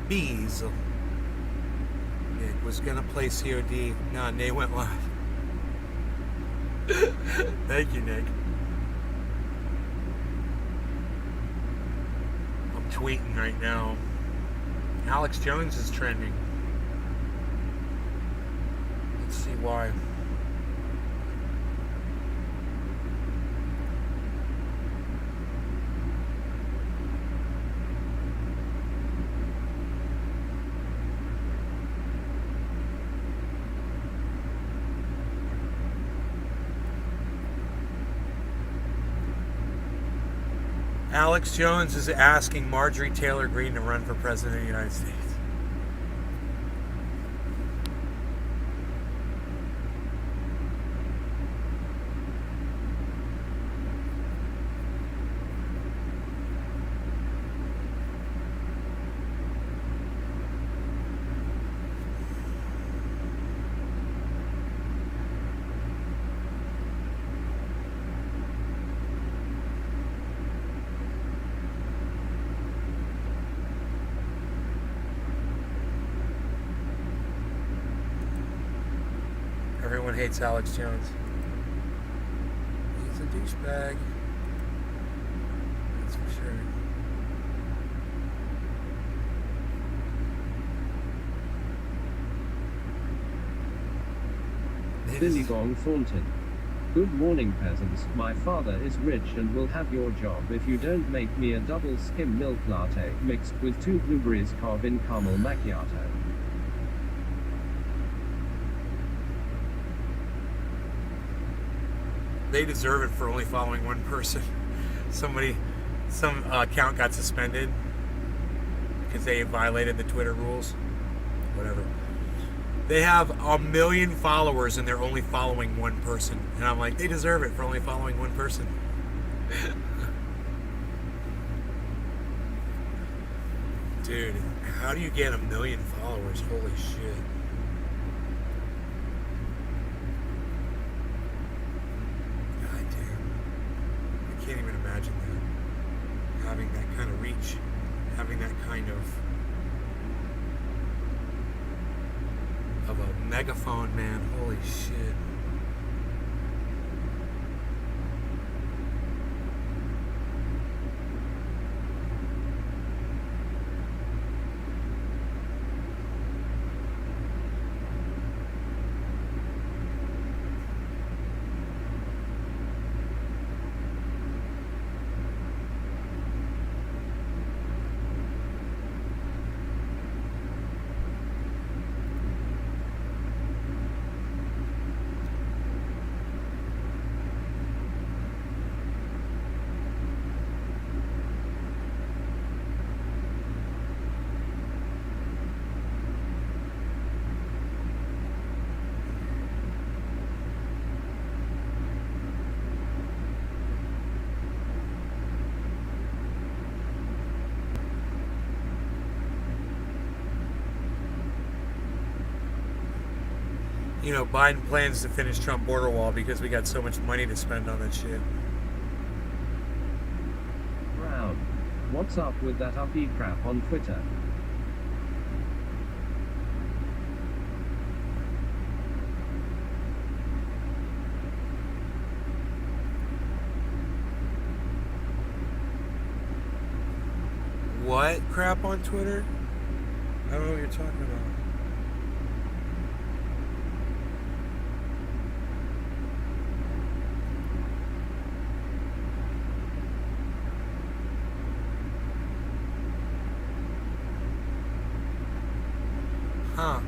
Bees. Nick was gonna play COD. Nah, they went live. Thank you, Nick. I'm tweeting right now. Alex Jones is trending. Let's see why. Alex Jones is asking Marjorie Taylor Greene to run for president of the United States. Everyone hates Alex Jones. He's a douchebag. That's for sure. Billy Bong Thornton. Good morning, peasants. My father is rich and will have your job if you don't make me a double skim milk latte mixed with 2 blueberries carved in caramel macchiato. They deserve it for only following one person. Some account got suspended because they violated the Twitter rules. Whatever. They have 1 million followers and they're only following one person. And I'm like, they deserve it for only following one person. Dude, how do you get 1 million followers? Holy shit. God damn. I can't even imagine that. Having that kind of reach. Having that kind of a megaphone, man. Holy shit. You know, Biden plans to finish Trump border wall because we got so much money to spend on that shit. Brown. What's up with that uppy crap on Twitter? What crap on Twitter? I don't know what you're talking about. Huh.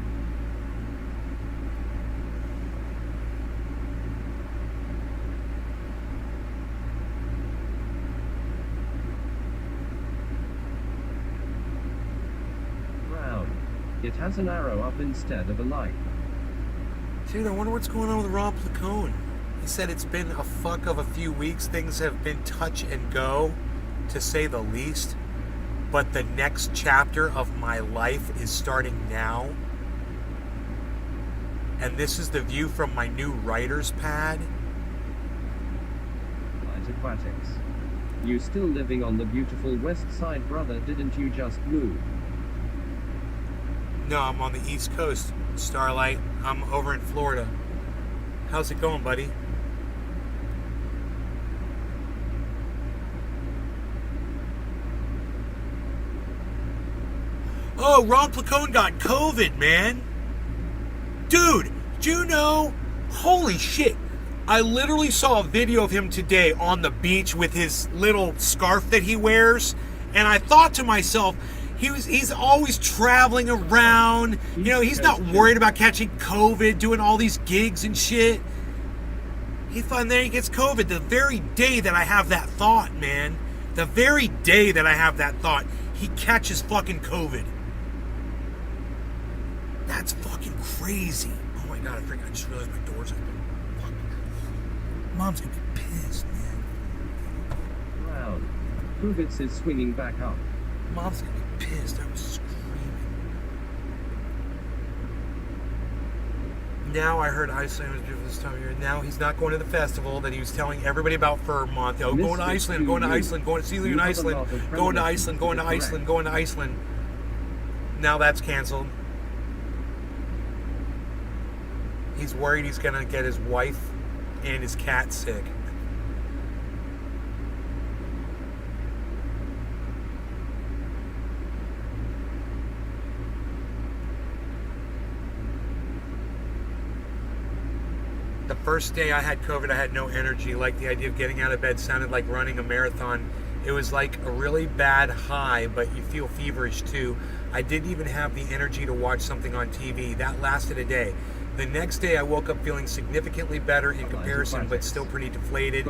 Brown. It has an arrow up instead of a like. Dude, I wonder what's going on with Rob Placone. He said it's been a fuck of a few weeks. Things have been touch and go, to say the least. But the next chapter of my life is starting now. And this is the view from my new writer's pad. Light Aquatics. You still living on the beautiful west side, brother? Didn't you just move? No, I'm on the East Coast, Starlight. I'm over in Florida. How's it going, buddy? Oh, Ron Placone got COVID, man. Dude, do you know? Holy shit. I literally saw a video of him today on the beach with his little scarf that he wears. And I thought to myself, he's always traveling around. You know, he's not worried about catching COVID, doing all these gigs and shit. Then he gets COVID the very day that I have that thought, man. The very day that I have that thought, he catches fucking COVID. That's fucking crazy. Oh my god, I just realized my door's open. Fuck. Mom's gonna be pissed, man. Brown. Kuvitz is swinging back up. Mom's gonna be pissed. I was screaming. Now I heard Iceland was beautiful this time of year. Now he's not going to the festival that he was telling everybody about for a month. Oh, going to Iceland, going to Iceland, going to see you in Iceland, going to Iceland, going to Iceland, going to Iceland. Now that's canceled. He's worried he's gonna get his wife and his cat sick. the first day I had COVID, I had no energy. Like the idea of getting out of bed sounded like running a marathon. It was like a really bad high, but you feel feverish too. I didn't even have the energy to watch something on TV. That lasted a day. The next day I woke up feeling significantly better in comparison, but still pretty deflated.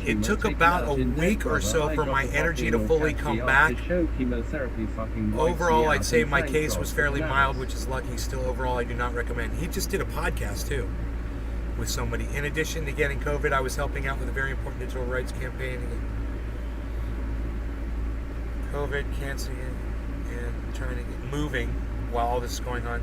It took about a week or so for my energy to fully come back. Overall, I'd say my case was fairly mild, which is lucky. Still, overall, I do not recommend. He just did a podcast too with somebody. In addition to getting COVID, I was helping out with a very important digital rights campaign. COVID, canceling it, and trying to get moving while all this is going on.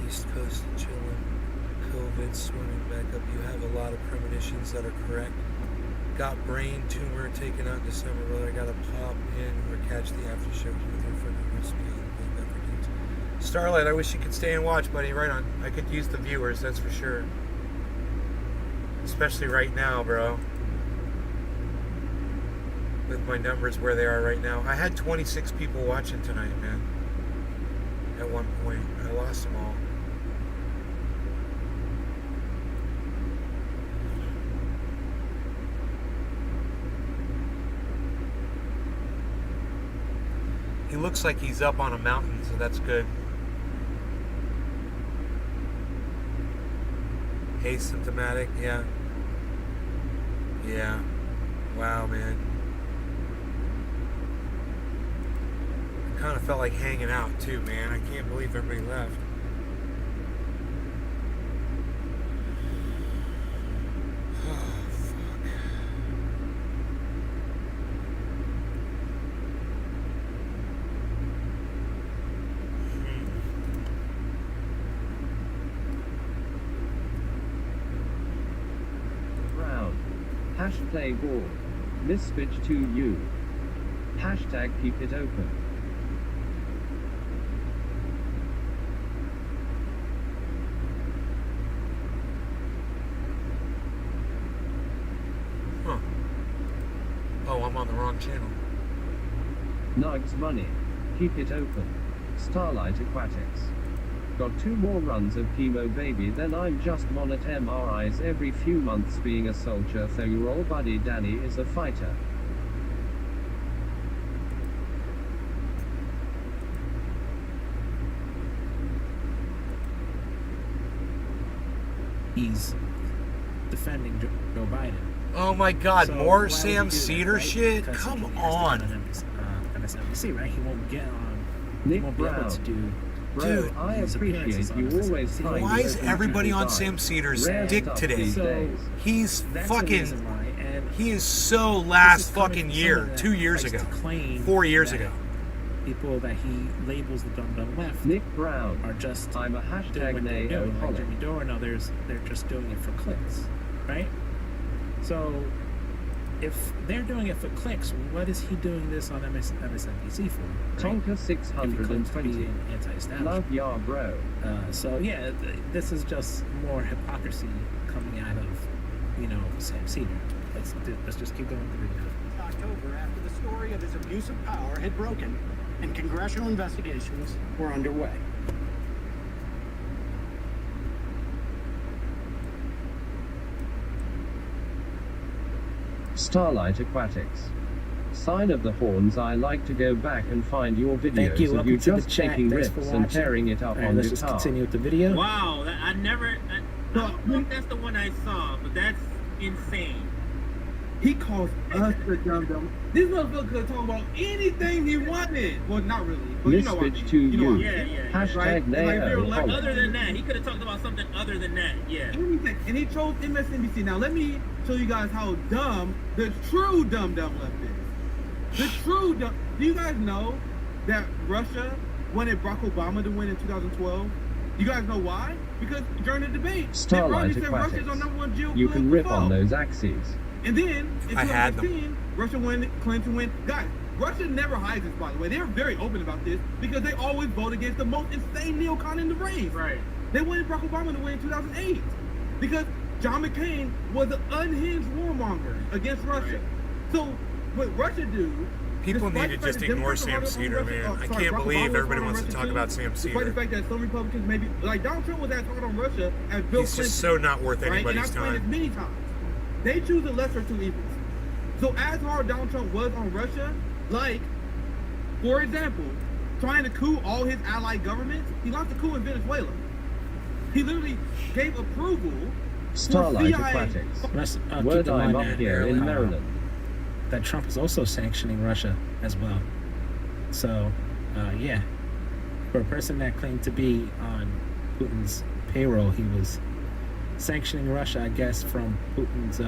East Coast chilling, COVID swimming back up. You have a lot of premonitions that are correct. Got brain tumor taken out in December, whether I got to pop in or catch the after show with your friend recipe. Starlight, I wish you could stay and watch, buddy. Right on. I could use the viewers, that's for sure. Especially right now, bro. With my numbers where they are right now. I had 26 people watching tonight, man. At one point. I lost them all. He looks like he's up on a mountain, so that's good. Asymptomatic, yeah. Yeah. Wow, man. I kind of felt like hanging out too, man. I can't believe everybody left. Play ball. Misfitch to you. Hashtag keep it open. Huh. Oh, I'm on the wrong channel. Nugs money. Keep it open. Starlight Aquatics. Got 2 more runs of chemo baby, then I'm just on at MRIs every few months being a soldier, so your old buddy Danny is a fighter. He's defending Joe Biden. Oh my god, So more why would Sam he do that, Cedar right? shit? Because Come he has to on. run MSNBC, right? He won't get on. He Nick won't be able Brown. to do. Bro, Dude, I his appreciate appearances you on always MSNBC. trying Why to is open everybody on people's Sam eyes. Cedar's Rare dick stuff today? these So- days. He's That's the fucking. reason why. And He is so this last is coming fucking from year, someone that 2 years likes ago, to claim 4 years that ago. People that he labels the dumb left Nick Brown. are just I'm a doing hashtag what they're doing. Like Naoholic. Jimmy Dore and others, they're just doing it for clicks, right? So if they're doing it for clicks, what is he doing this on MSNBC for? Right? Tonka If he claims to be 620. an anti-establishment. Love ya, bro. So yeah, this is just more hypocrisy coming out of, Sam Cedar. Let's just keep going with the video. October, after the story of his abuse of power had broken and congressional investigations were underway. Starlight Aquatics. Sign of the horns. I like to go back and find your videos you. of Welcome you to the just chat. taking Thanks rips for and watching. tearing it up All right, on let's just guitar. continue with the video. Wow, I don't know if that's the one I saw, but that's insane. He calls us the dum-dum. This motherfucker could talk about anything he wanted. Well, not really, but you know what I mean. Misfitch to You know you. what I mean. Yeah. Hashtag Right? Like, Naoholic. Other than that, he could have talked about something other than that. Yeah. Anything. And he chose MSNBC. Now, let me show you guys how dumb the true dum-dum left is. The true dumb. Do you guys know that Russia wanted Barack Obama to win in 2012? You guys know why? Because during the debate, Mitt Starlight Romney said Russia's Aquatics. our #1 geopolitical You can rip foe. on those axes. And then in I had them. 2016, Russia win, Clinton win. Guys, Russia never hides this, by the way. They're very open about this because they always vote against the most insane neocon in the race. Right. They wanted Barack Obama to win in 2008 because John McCain was an unhinged warmonger against Russia. Right. So what Russia do? People need despite to the fact just that ignore Democrats are Sam hard on Cedar, Russia- man. I sorry, can't Barack believe Obama was everybody hard on wants to Russia talk too, about Sam despite Cedar. the fact that some Republicans maybe like Donald Trump was as hard on Russia as Bill He's Clinton. just so not worth right? And anybody's I've explained time. this many times. They choose the lesser of two evils. So as hard Donald Trump was on Russia, like, for example, trying to coup all his allied governments, he launched a coup in Venezuela. He literally gave approval Starlight CIA Aquatics. Let's keep Word in I'm mind up that, here in Maryland. that Trump is also sanctioning Russia as well. So, yeah, for a person that claimed to be on Putin's payroll, he was sanctioning Russia, I guess, from Putin's.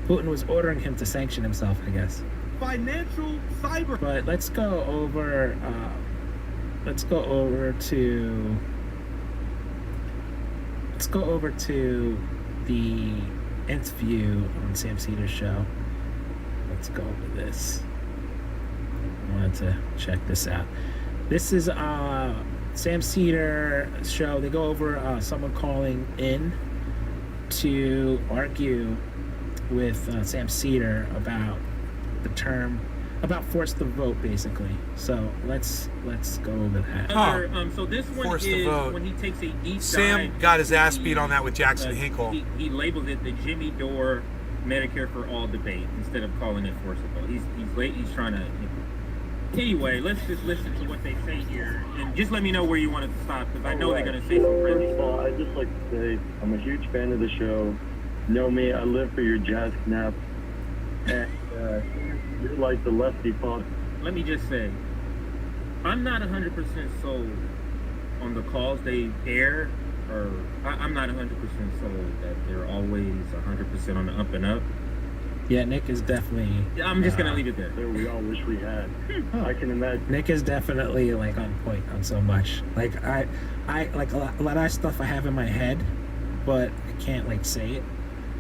Putin was ordering him to sanction himself, I guess. financial cyber. But let's go over. Let's go over to. Let's go over to the interview on Sam Cedar's show. Let's go over this. I wanted to check this out. This is Sam Cedar show. They go over someone calling in to argue with Sam Cedar about the term, about force the vote, basically. So let's go over that. So this one Force the is vote. when he takes a deep Sam dive got his into ass the, beat on that with Jackson Hinkle. He labeled it the Jimmy Dore Medicare for All debate instead of calling it force the vote. He's trying to. Anyway, let's just listen to what they say here, and just let me know where you want it to stop, because I know they're going to say some First crazy of all, stuff. I'd just like to say I'm a huge fan of the show. Know me, I live for your jazz snaps. And you're like the lefty punk. Let me just say, I'm not 100% sold on the calls they air, or I'm not 100% sold that they're always 100% on the up and up. Yeah, Nick is definitely. I'm just going to leave it there. There we all wish we had. I can imagine. Nick is definitely like on point on so much. Like I like a lot of stuff I have in my head, but I can't like say it,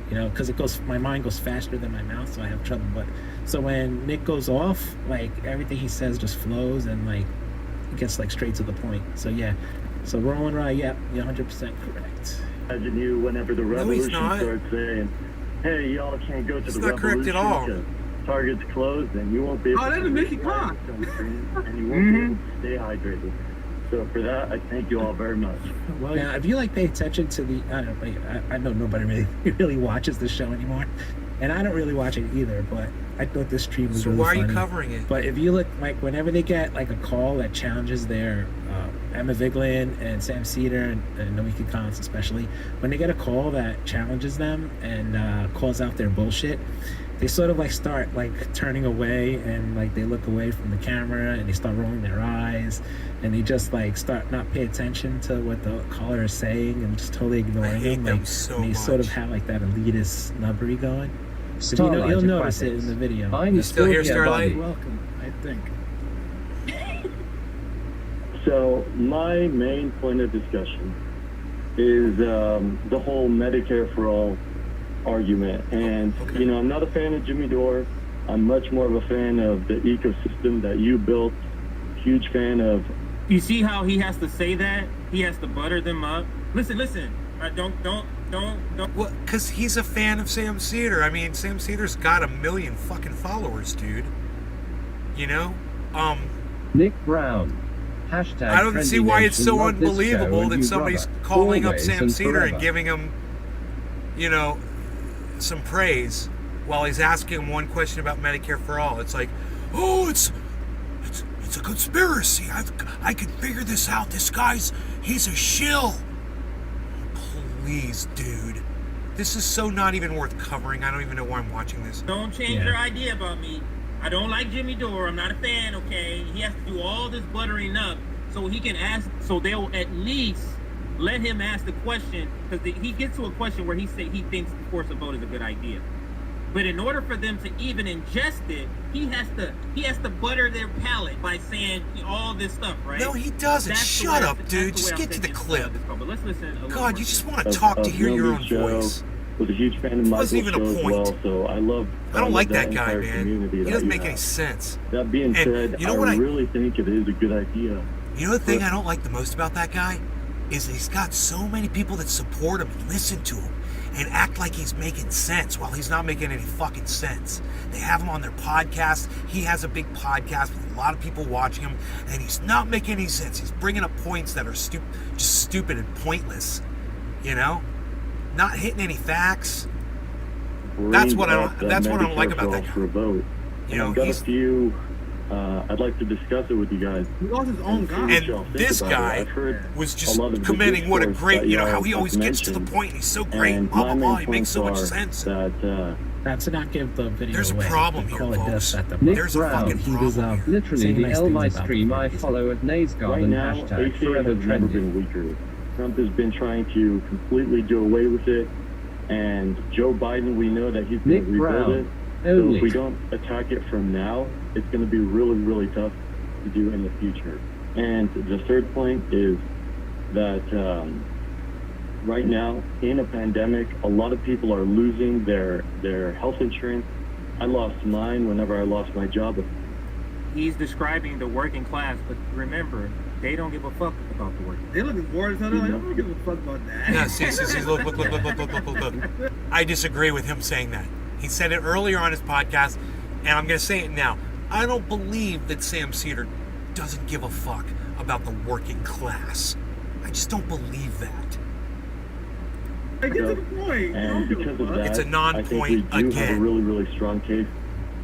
you know, because it goes. My mind goes faster than my mouth, so I have trouble. But so when Nick goes off, like everything he says just flows and like it gets like straight to the point. So yeah, so Roland Rye, yeah, you're 100% correct. Imagine you whenever the he's revolution not. starts saying, "Hey, y'all can't go to He's the not correct revolution at all. because Target's closed, and you won't be able that's to a Mickey get Khan. sunscreen, and you won't be able to stay hydrated." So for that, I thank you all very much. Well, now if you like pay attention to the, I don't know, I know nobody really watches the show anymore, and I don't really watch it either. But I thought this stream was So really why are funny. you covering it? But if you look, like, whenever they get, like, a call that challenges their, Emma Vigeland and Sam Cedar and Noiki Kans especially, when they get a call that challenges them and calls out their bullshit, they sort of, like, start, like, turning away and, like, they look away from the camera and they start rolling their eyes and they just, like, start not pay attention to what the caller is saying and just totally ignoring hate him. them Like, so and they sort of much. have, like, that elitist snubbery going. So Starlight you'll notice it Aquatics. in the video. I'm You still here, Starlight? Welcome, I think. So my main point of discussion is the whole Medicare for all argument. And, Okay. you know, I'm not a fan of Jimmy Dore. I'm much more of a fan of the ecosystem that you built. Huge fan of. You see how he has to say that? He has to butter them up. Listen. Don't. Well, because he's a fan of Sam Cedar. I mean, Sam Cedar's got 1 million fucking followers, dude. You know? Nick Brown. Hashtag I don't see why it's so love this show unbelievable and that you somebody's brother. calling up Always Sam and Cedar forever. and giving him, you know, some praise while he's asking him one question about Medicare for all. It's like, oh, it's a conspiracy. I can figure this out. He's a shill. Please, dude. This is so not even worth covering. I don't even know why I'm watching this. Don't change your idea about me. I don't like Jimmy Dore. I'm not a fan, okay? He has to do all this buttering up so he can ask, so they'll at least let him ask the question, because he gets to a question where he thinks force a vote is a good idea. But in order for them to even ingest it, he has to butter their palate by saying all this stuff, right? No, he doesn't. That's the Shut way up, that's dude. the Just way get I'm to the thinking clip. about this call. But let's listen a little God, more you just to it. want to talk to hear your own Show. voice. Was a huge fan of Michael's wasn't even a show as point. well, so I love. I don't like that guy, entire man. community He that doesn't you make any have. sense. That being And said, you know what I really think it is a good idea. You know the thing I don't like the most about that guy is he's got so many people that support him and listen to him and act like he's making sense while he's not making any fucking sense. They have him on their podcast. He has a big podcast with a lot of people watching him, and he's not making any sense. He's bringing up points that are just stupid and pointless. You know, not hitting any facts. That's what I don't like about that guy. For a vote. You know, I've got he's a few. I'd like to discuss it with you guys. He lost his own guy. and this guy was just commenting what a great, you know, how he always gets to the point. And he's so great, And blah blah my blah. main He makes so much points are sense. That That's to not give the video There's a away. problem We here, call it folks. death at the Nick There's a Brown. fucking He was problem. here. Literally, saying the nice L things my about stream the I movies. follow at Nays right Garden now, hashtag ACA forever has never trendy. been weaker. Trump has been trying to completely do away with it, and Joe Biden, we know that he's going Nick to rebuild Brown. it. So Only. if we don't attack it from now, it's going to be really, really tough to do in the future. And the third point is that right now, in a pandemic, a lot of people are losing their health insurance. I lost mine whenever I lost my job. He's describing the working class, but remember, they don't give a fuck about the working. They looking bored as hell. I don't give a fuck about that. Yeah, see, look. I disagree with him saying that. He said it earlier on his podcast, and I'm going to say it now. I don't believe that Sam Cedar doesn't give a fuck about the working class. I just don't believe that. I get to the point. And because of that, It's a non-point I think we do have a again. really, really strong case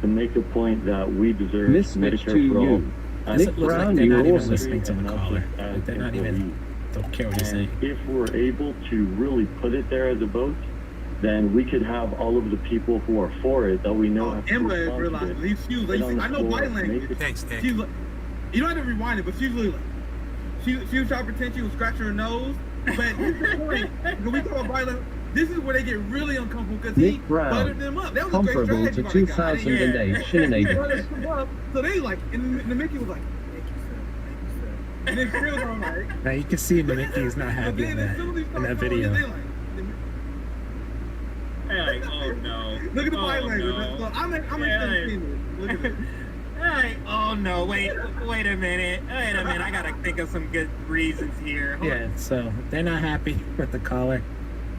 to make the point that we deserve Misfits Medicare to for all. you. as Nick It looks Brown, like they're you're not even awesome. listening to the and not caller. just as Like they're not employees. even don't care what he's saying. And if we're able to really put it there as a vote, then we could have all of the people who are for it that we know have to Emma respond to realized it. she was Get like, on the I know floor, body make language. it- Thanks, Nick. She's like, you don't have to rewind it, but she's really like, she was trying to pretend she was scratching her nose. But this is the point. When we talk about body language, this is where they get really uncomfortable because he Nick Brown. buttered them up. That was a great Comparable strategy to by the guy. 2008 shenanigans. So they like, and the Mickey was like, thank you, sir. And then Phil was like, Now you can see the Mickey is not but happy then in as that, soon as he in started that going, video. they like, Like, oh no. look at the body Oh, language. no. So I'm Yeah. extending this. Look at this. Hey, oh no, wait a minute. I gotta think of some good reasons here. Yeah, so they're not happy with the caller,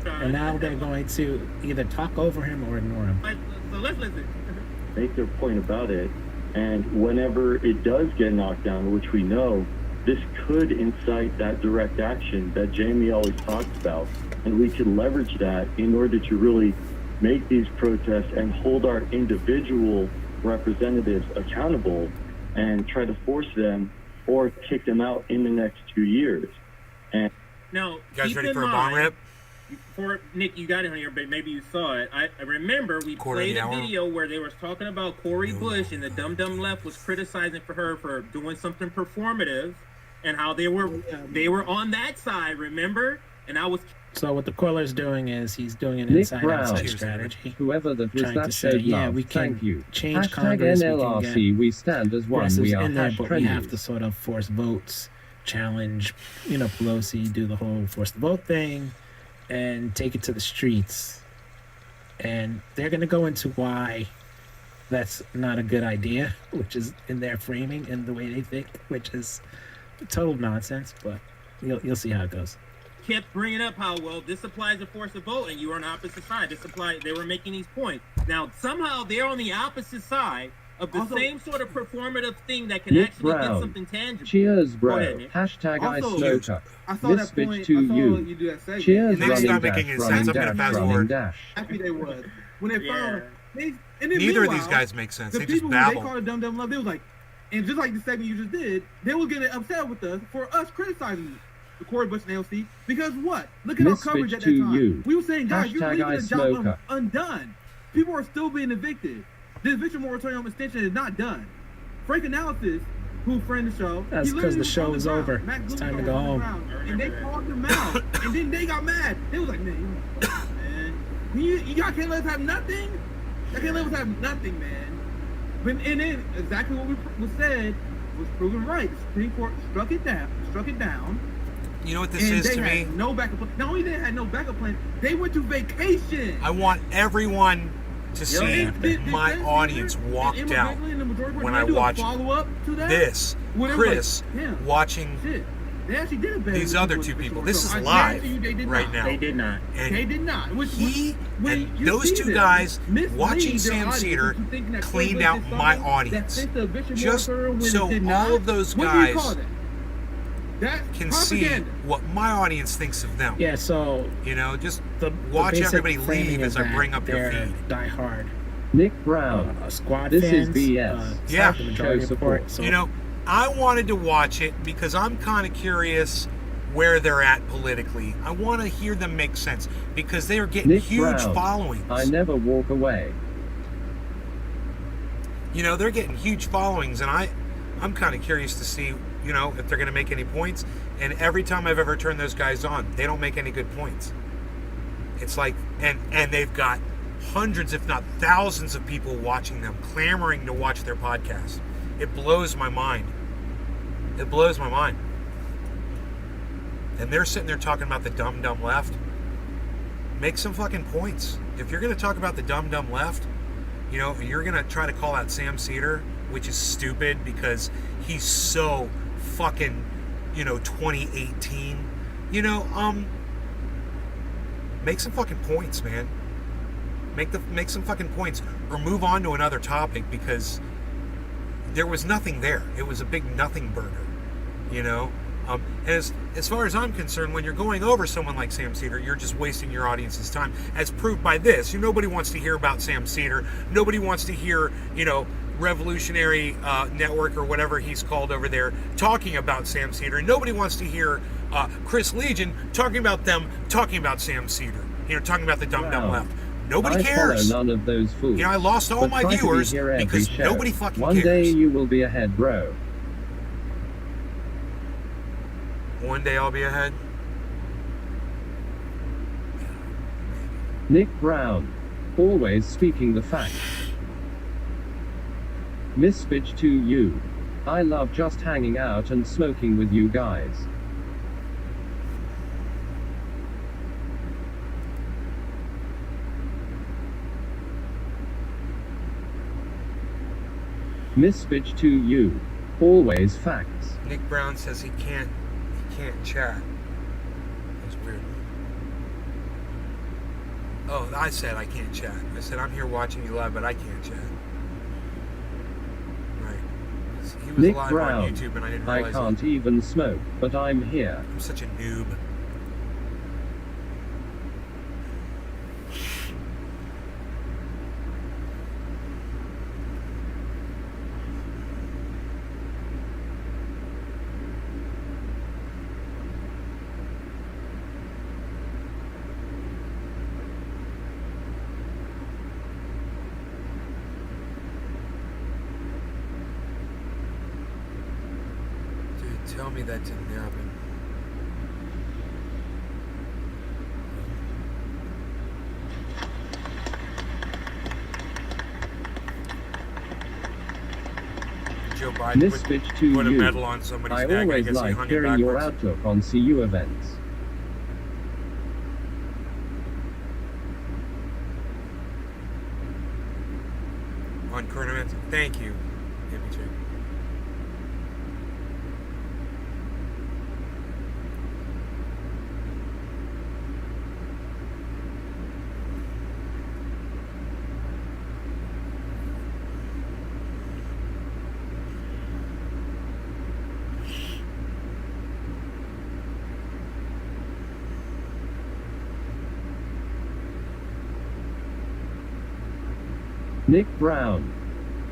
and now they're going to either talk over him or ignore him. So let's listen. make their point about it. And whenever it does get knocked down, which we know, this could incite that direct action that Jamie always talks about. And we could leverage that in order to really make these protests and hold our individual representatives accountable and try to force them or kick them out in the next 2 years. And Now, You guys keep ready in for a mind, bomb rip? For Nick, you got it on here, but maybe you saw it. I remember we Quarter of played the a hour. video where they was talking about Cori Bush, and the dumb left was criticizing for her for doing something performative, and how they were on that side. Remember? And I was So what the caller's doing is he's doing an Nick inside Brown. outside Cheers, strategy. Whoever that was Trying that to say, showed yeah, love. we can Thank you. change Hashtag Congress, we can NLRC, get we stand as one. progressives We are in there, hash but we have trendy. to sort of force votes, challenge, Pelosi, do the whole force the vote thing, and take it to the streets. And they're going to go into why that's not a good idea, which is in their framing and the way they think, which is total nonsense. But you'll see how it goes. kept bringing up how, well, this applies to force a vote, and you are on the opposite side. They were making these points. Now, somehow they're on the opposite side of the Also- same sort of performative thing that can Nick actually get Brown. something tangible. Cheers, bro. Go ahead, Nick. Hashtag I Also- smoke up. I saw that Misfits point. to I saw you. you do that segment. Cheers, and Nick's running not dash, making any running sense. I'm gonna dash, fast running forward. dash. happy they was when they Yeah. found and then Neither of these meanwhile, guys make sense. the They just people who they babble. called a dumb love, they was like, and just like the segment you just did, they were getting upset with us for us criticizing the Cori Bush and AOC because what? Look at our Misfits coverage at to that time. you. We were saying, guys, you're Hashtag leaving I the job smoker. undone. People are still being evicted. The eviction moratorium extension is not done. Frank Analysis, who friend the show, That's he 'cause literally the was show on the is ground. over. Matt It's Gluck time to was go on the home. ground. And they called him out. And then they got mad. They was like, man, you y'all can't let us have nothing? Y'all can't let us have nothing, man. And then exactly what was said was proven right. The Supreme Court struck it down, You know what this and is they to had me? no backup plan. Not only they had no backup plan, they went to vacation. I want everyone to see my audience walk down when I watch follow-up to that? this. Where they were Chris like, damn, watching shit. They actually did a better these job other with two the people. short This is film. I live guarantee you they did right not. now. They did not. And They did not. he when and you those see two them guys mislead watching their Sam audience Cedar into thinking that cleaned Quavo out did my something audience. that fit the Bishop Just Walker when so it did all not. of those What do you guys call that? That's can propaganda. see what my audience thinks of them. Yeah, so You know, just the watch basic everybody framing leave is as I that bring up your they're feed. diehard Nick Brown. squad This is fans. BS. Yeah. The majority Show report. support. So You know, I wanted to watch it because I'm kind of curious where they're at politically. I want to hear them make sense because they are getting Nick huge Brown. followings. I never walk away. You know, they're getting huge followings, and I'm kind of curious to see, you know, if they're going to make any points. And every time I've ever turned those guys on, they don't make any good points. It's like, and they've got hundreds, if not thousands, of people watching them, clamoring to watch their podcast. It blows my mind. It blows my mind. And they're sitting there talking about the dumb left. Make some fucking points. If you're going to talk about the dumb left, you know, you're going to try to call out Sam Cedar, which is stupid because he's so fucking, you know, 2018. You know, make some fucking points, man. Make some fucking points, or move on to another topic because there was nothing there. It was a big nothing burger, you know. And as far as I'm concerned, when you're going over someone like Sam Cedar, you're just wasting your audience's time, as proved by this. Nobody wants to hear about Sam Cedar. Nobody wants to hear, you know, Revolutionary Network or whatever he's called over there talking about Sam Cedar. Nobody wants to hear Chris Legion talking about Sam Cedar. You know, talking about the dumb left. Nobody I cares. follow none of those fools. You know, I lost all but my try to be viewers here every because show. nobody fucking One cares. day you will be ahead, bro. One day I'll be ahead. Nick Brown. Always speaking the facts. Miss Bitch to you. I love just hanging out and smoking with you guys. Miss Bitch to you. Always facts. Nick Brown says he can't chat. That's weird. Oh, I said I can't chat. I said I'm here watching you live, but I can't chat. Right. He was Nick live Brown. on YouTube and I didn't I realize can't it. even smoke, but I'm here. I'm such a noob. Dude, tell me that didn't happen. Joe Biden Miss Bitch to put a you. medal on somebody's I neck. I always guess he like hung it hearing your backwards. outlook on CU events. On current events. Thank you. Yeah, me too. Nick Brown.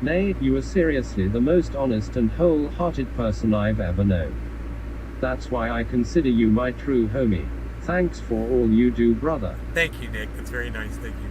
Nay, you are seriously the most honest and whole-hearted person I've ever known. That's why I consider you my true homie. Thanks for all you do, brother. Thank you, Nick. That's very nice. Thank you.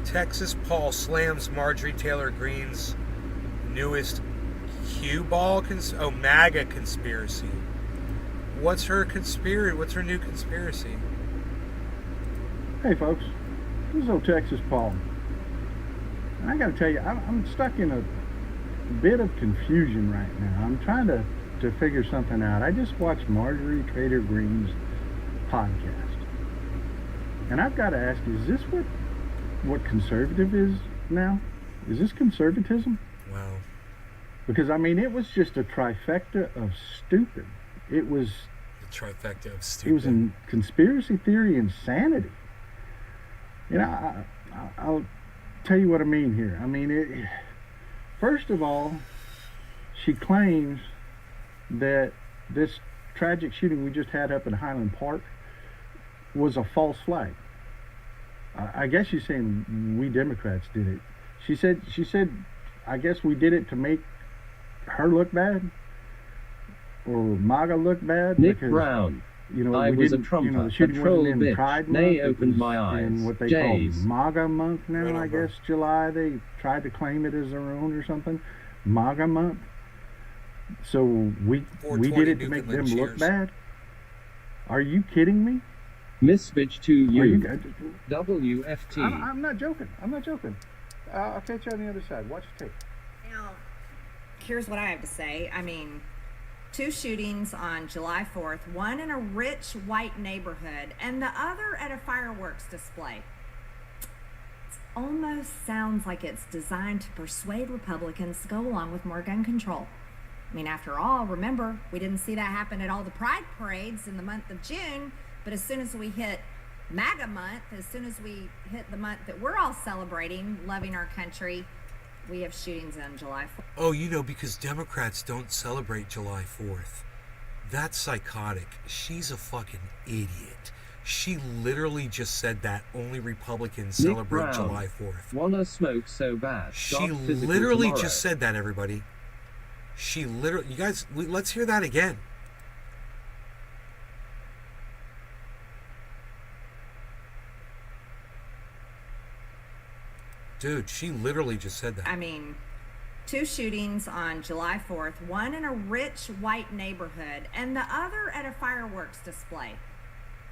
Texas Paul slams Marjorie Taylor Greene's newest cue ball MAGA conspiracy. What's her new conspiracy? Hey folks, this is old Texas Paul. And I gotta tell you, I'm stuck in a bit of confusion right now. I'm trying to figure something out. I just watched Marjorie Taylor Greene's podcast. And I've got to ask you, is this what conservative is now? Is this conservatism? Wow. Because, I mean, it was just a trifecta of stupid. It was... The trifecta of stupid. It was in conspiracy theory insanity. You know, I'll tell you what I mean here. I mean, first of all, she claims that this tragic shooting we just had up in Highland Park was a false flag. I guess she's saying we Democrats did it. She said, I guess we did it to make her look bad, or MAGA look bad. Nick because, Brown. You know, I we was a didn't, trumper, you know, the a shooting troll wasn't in bitch. Pride Nay Month. opened It was my eyes. in what they Jays. call MAGA month now. Right I over. guess July they tried to claim it as their own or something. MAGA month. So we did it to make them look bad. Are you kidding me? Miss Bitch to Are you. WFT. I'm not joking. I'm not joking. I'll catch you on the other side. Watch the tape. Now, here's what I have to say. I mean, 2 shootings on July 4th, one in a rich white neighborhood and the other at a fireworks display. It almost sounds like it's designed to persuade Republicans to go along with more gun control. I mean, after all, remember, we didn't see that happen at all the pride parades in the month of June, but as soon as we hit MAGA month, as soon as we hit the month that we're all celebrating, loving our country, we have shootings on July 4th. Oh, you know, because Democrats don't celebrate July 4th. That's psychotic. She's a fucking idiot. She literally just said that only Republicans Nick celebrate Brown. July 4th. Wanna smoke so bad. She Start physical literally tomorrow. just said that, everybody. She literally... You guys, let's hear that again. Dude, she literally just said that. I mean, 2 shootings on July 4th, one in a rich white neighborhood and the other at a fireworks display.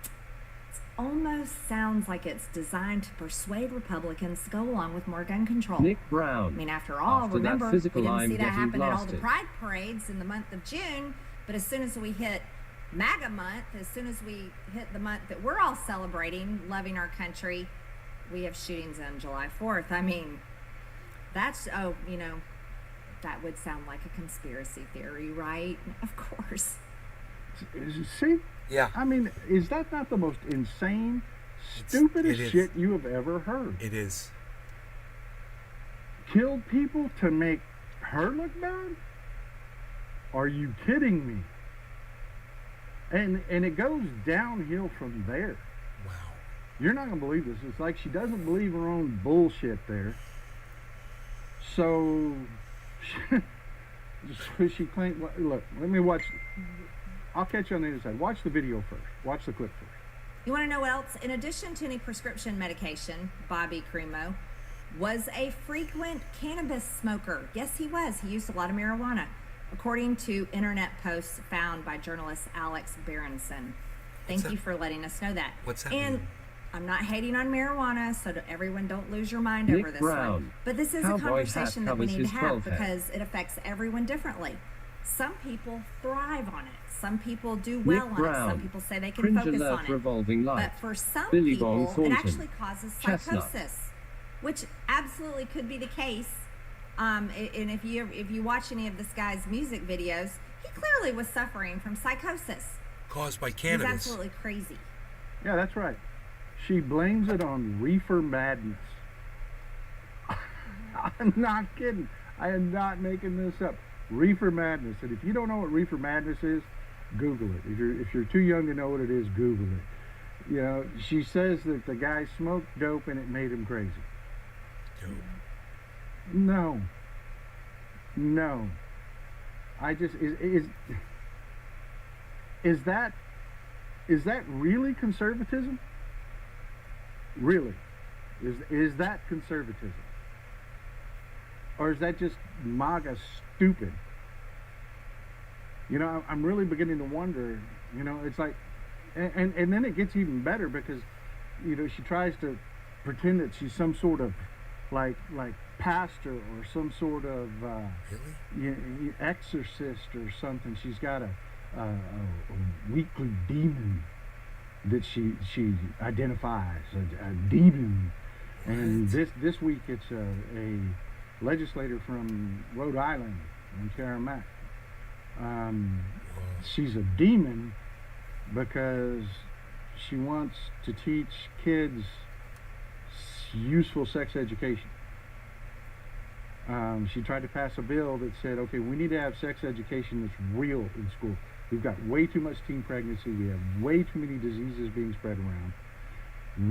It almost sounds like it's designed to persuade Republicans to go along with more gun control. Nick Brown. I mean, after all, After that remember, we physical, didn't I'm see that getting happen at all the blasted. pride parades in the month of June, but as soon as we hit MAGA month, as soon as we hit the month that we're all celebrating, loving our country, we have shootings on July 4th. I mean, that's, you know, that would sound like a conspiracy theory, right? Of course. See? Yeah. I mean, is that not the most insane, stupidest it is. shit you have ever heard? It is. Killed people to make her look bad? Are you kidding me? And it goes downhill from there. Wow. You're not going to believe this. It's like she doesn't believe her own bullshit there. So she claimed, look, let me watch. I'll catch you on the other side. Watch the video first. Watch the clip first. You want to know what else? In addition to any prescription medication, Bobby Cremo was a frequent cannabis smoker. Yes, he was. He used a lot of marijuana, according to internet posts found by journalist Alex Berenson. Thank you for letting us know that. What's that And mean? I'm not hating on marijuana, so everyone don't lose your mind Nick over this Brown. one. But this is Cowboy a conversation hat that we covers need to his have 12 head. because it affects everyone differently. Some people thrive on it. Some people do well Nick on it. Brown. Some people say they can Cringe focus alert on it. revolving light. But for some Billy Bong people, it Thornton. actually causes Chestnut. psychosis, which absolutely could be the case. And if you watch any of this guy's music videos, he clearly was suffering from psychosis. Caused by He's cannabis. absolutely crazy. Yeah, that's right. She blames it on reefer madness. I'm not kidding. I am not making this up. Reefer madness. And if you don't know what reefer madness is, Google it. If you're too young to know what it is, Google it. You know, she says that the guy smoked dope and it made him crazy. Dope. No. I just is that really conservatism? Really? Is that conservatism? Or is that just MAGA stupid? You know, I'm really beginning to wonder. You know, it's like, and then it gets even better because, you know, she tries to pretend that she's some sort of like pastor or some sort of exorcist or something. She's got a weekly demon that she identifies, a demon. And this week it's a legislator from Rhode Island, in Karamak. She's a demon because she wants to teach kids useful sex education. She tried to pass a bill that said, okay, we need to have sex education that's real in school. We've got way too much teen pregnancy. We have way too many diseases being spread around.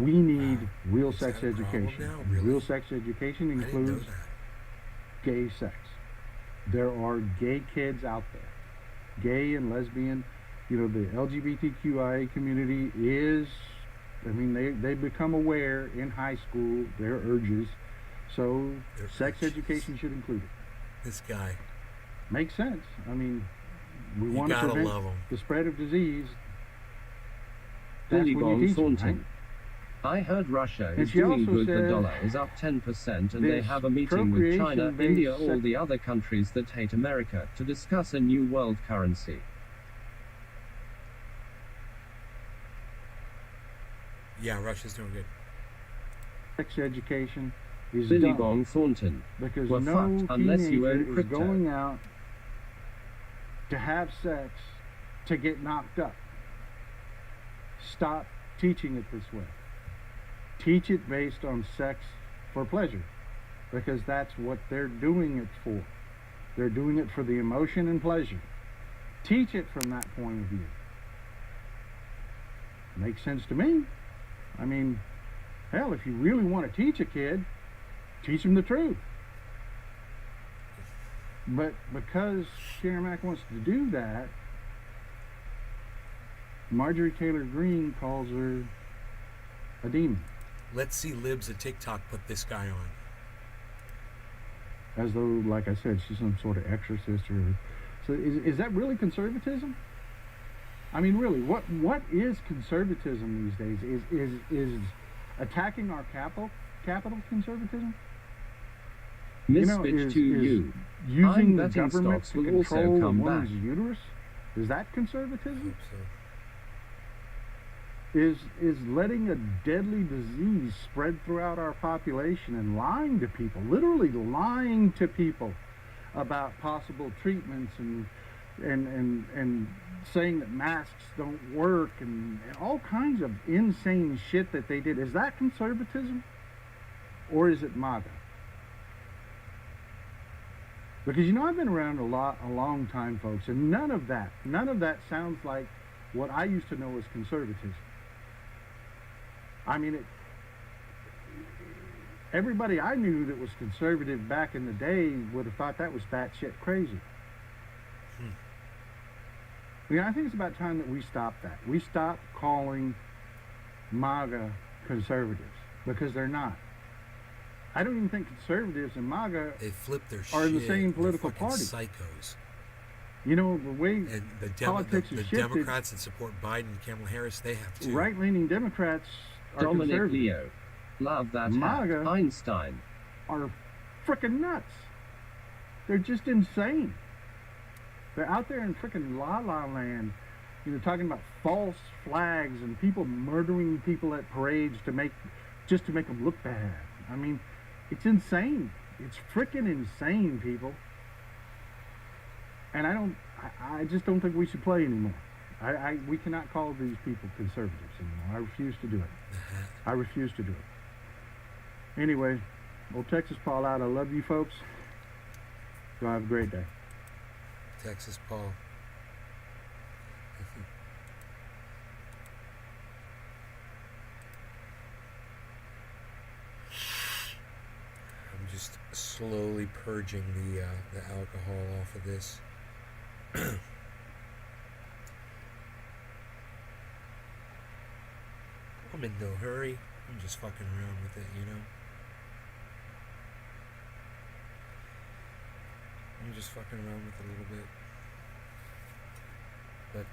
We need real sex education. Really? Real sex education includes gay sex. There are gay kids out there. Gay and lesbian, you know, the LGBTQIA community is, I mean, they become aware in high school, their urges. So sex education should include it. This guy. Makes sense. I mean, we want to prevent the spread of disease. That's Billy when you teach Thornton. them, right? I heard Russia is doing good. The dollar is up 10%, and they have a meeting with China, India, all the other countries that hate America, to discuss a new world currency. Yeah, Russia's doing good. Sex education is Billy dumb Thornton. because We're no fucked unless you own teenager is crypto. going out to have sex to get knocked up. Stop teaching it this way. Teach it based on sex for pleasure, because that's what they're doing it for. They're doing it for the emotion and pleasure. Teach it from that point of view. Makes sense to me. I mean, hell, if you really want to teach a kid, teach them the truth. But because Karamak wants to do that, Marjorie Taylor Greene calls her a demon. Let's see libs at TikTok put this guy on. As though, like I said, she's some sort of exorcist or... So is that really conservatism? I mean, really, what is conservatism these days? Is attacking our capital conservatism? Misfit to you. Using the betting government stocks to will also control a come woman's back. uterus? Is that I conservatism? hope so. Is letting a deadly disease spread throughout our population and lying to people, literally lying to people about possible treatments and saying that masks don't work and all kinds of insane shit that they did. Is that conservatism? Or is it MAGA? Because, you know, I've been around a long time, folks, and none of that sounds like what I used to know as conservatism. I mean, everybody I knew that was conservative back in the day would have thought that was batshit crazy. You know, I think it's about time that we stop that. We stop calling MAGA conservatives, because they're not. I don't even think conservatives and MAGA They flip their are shit. in the same They're political fucking party. Psychos. You know, the way And politics the has shifted, Democrats that support Biden and Kamala Harris, they have too. right-leaning Democrats are Dominic conservative. Leo. Love that MAGA hat. Einstein. Are freaking nuts. They're just insane. They're out there in freaking la-la land, you know, talking about false flags and people murdering people at parades just to make them look bad. I mean, it's insane. It's freaking insane, people. And I just don't think we should play anymore. We cannot call these people conservatives anymore. I refuse to do it. I refuse to do it. Anyway, old Texas Paul out. I love you folks. Y'all have a great day. Texas Paul. I'm just slowly purging the alcohol off of this. I'm in no hurry. I'm just fucking around with it, you know? I'm just fucking around with it a little bit. But,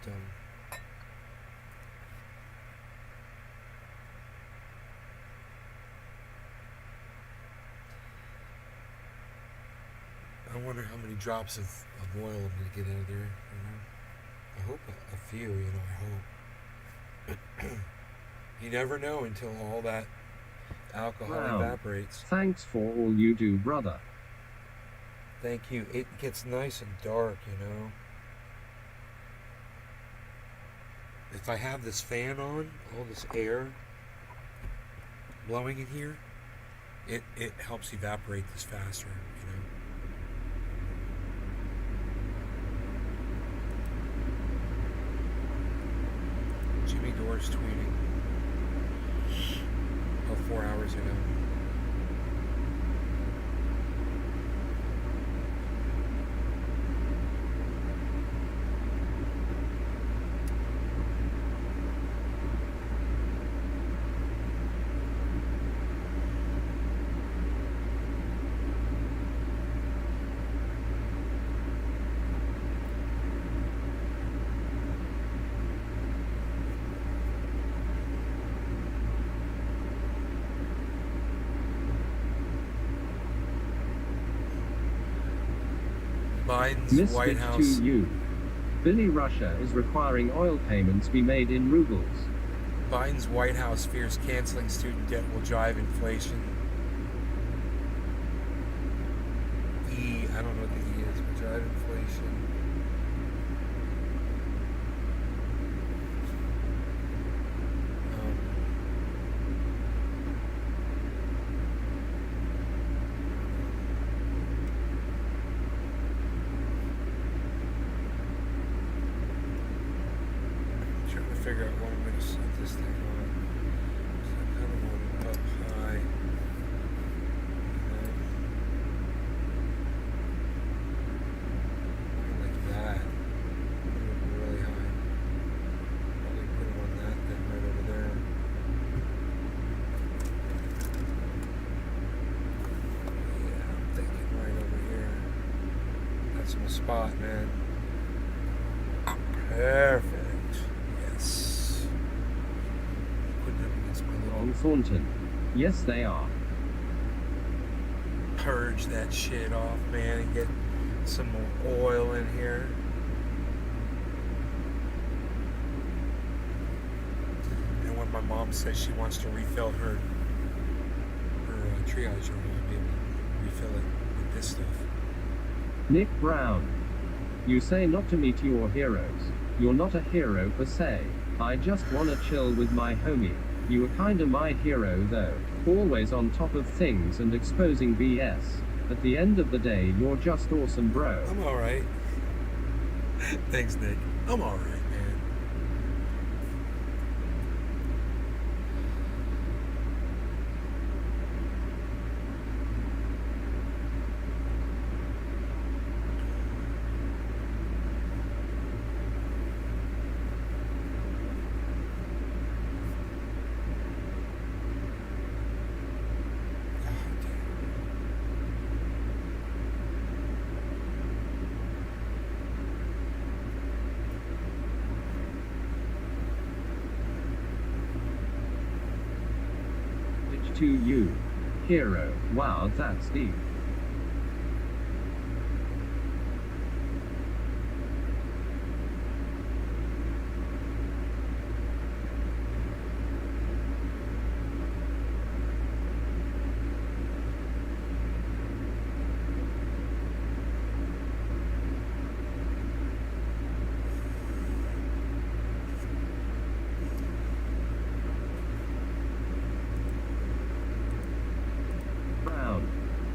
I wonder how many drops of oil I'm going to get out of there, you know. I hope a few, you know, I hope. You never know until all that alcohol evaporates. Thanks for all you do, brother. Thank you. It gets nice and dark, you know. If I have this fan on, all this air blowing in here, it helps evaporate this faster, you know. Jimmy Dore's tweeting. Oh, 4 hours ago. Biden's White House. To you. Billy Russia is requiring oil payments be made in rubles. Biden's White House fears canceling student debt will drive inflation. I don't know what the E is, but drive inflation. Figure out what I'm going to set this thing on. So I kind of want it up high. Like that. Really high. Probably put it on that thing right over there. Yeah, I'm thinking right over here. That's my spot, man. Perfect. On Thornton. Yes, they are. Purge that shit off, man, and get some more oil in here. And when my mom says she wants to refill her triage room, I'll be able to refill it with this stuff. Nick Brown. You say not to meet your heroes. You're not a hero per se. I just wanna chill with my homie. You were kinda my hero though, always on top of things and exposing BS. At the end of the day, you're just awesome, bro. I'm alright. Thanks, Nick. I'm alright, man. To you. Hero. Wow, that's deep.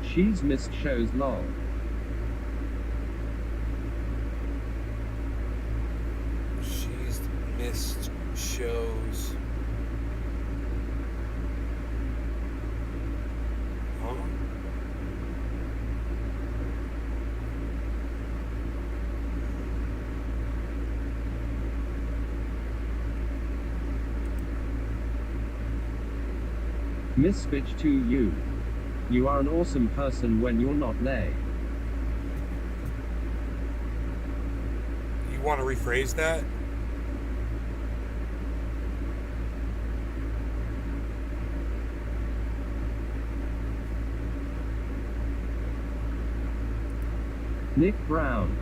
She's missed shows lol. She's missed shows. Huh? Misfitch to you. You are an awesome person when you're not lay. want to rephrase that? Nick Brown.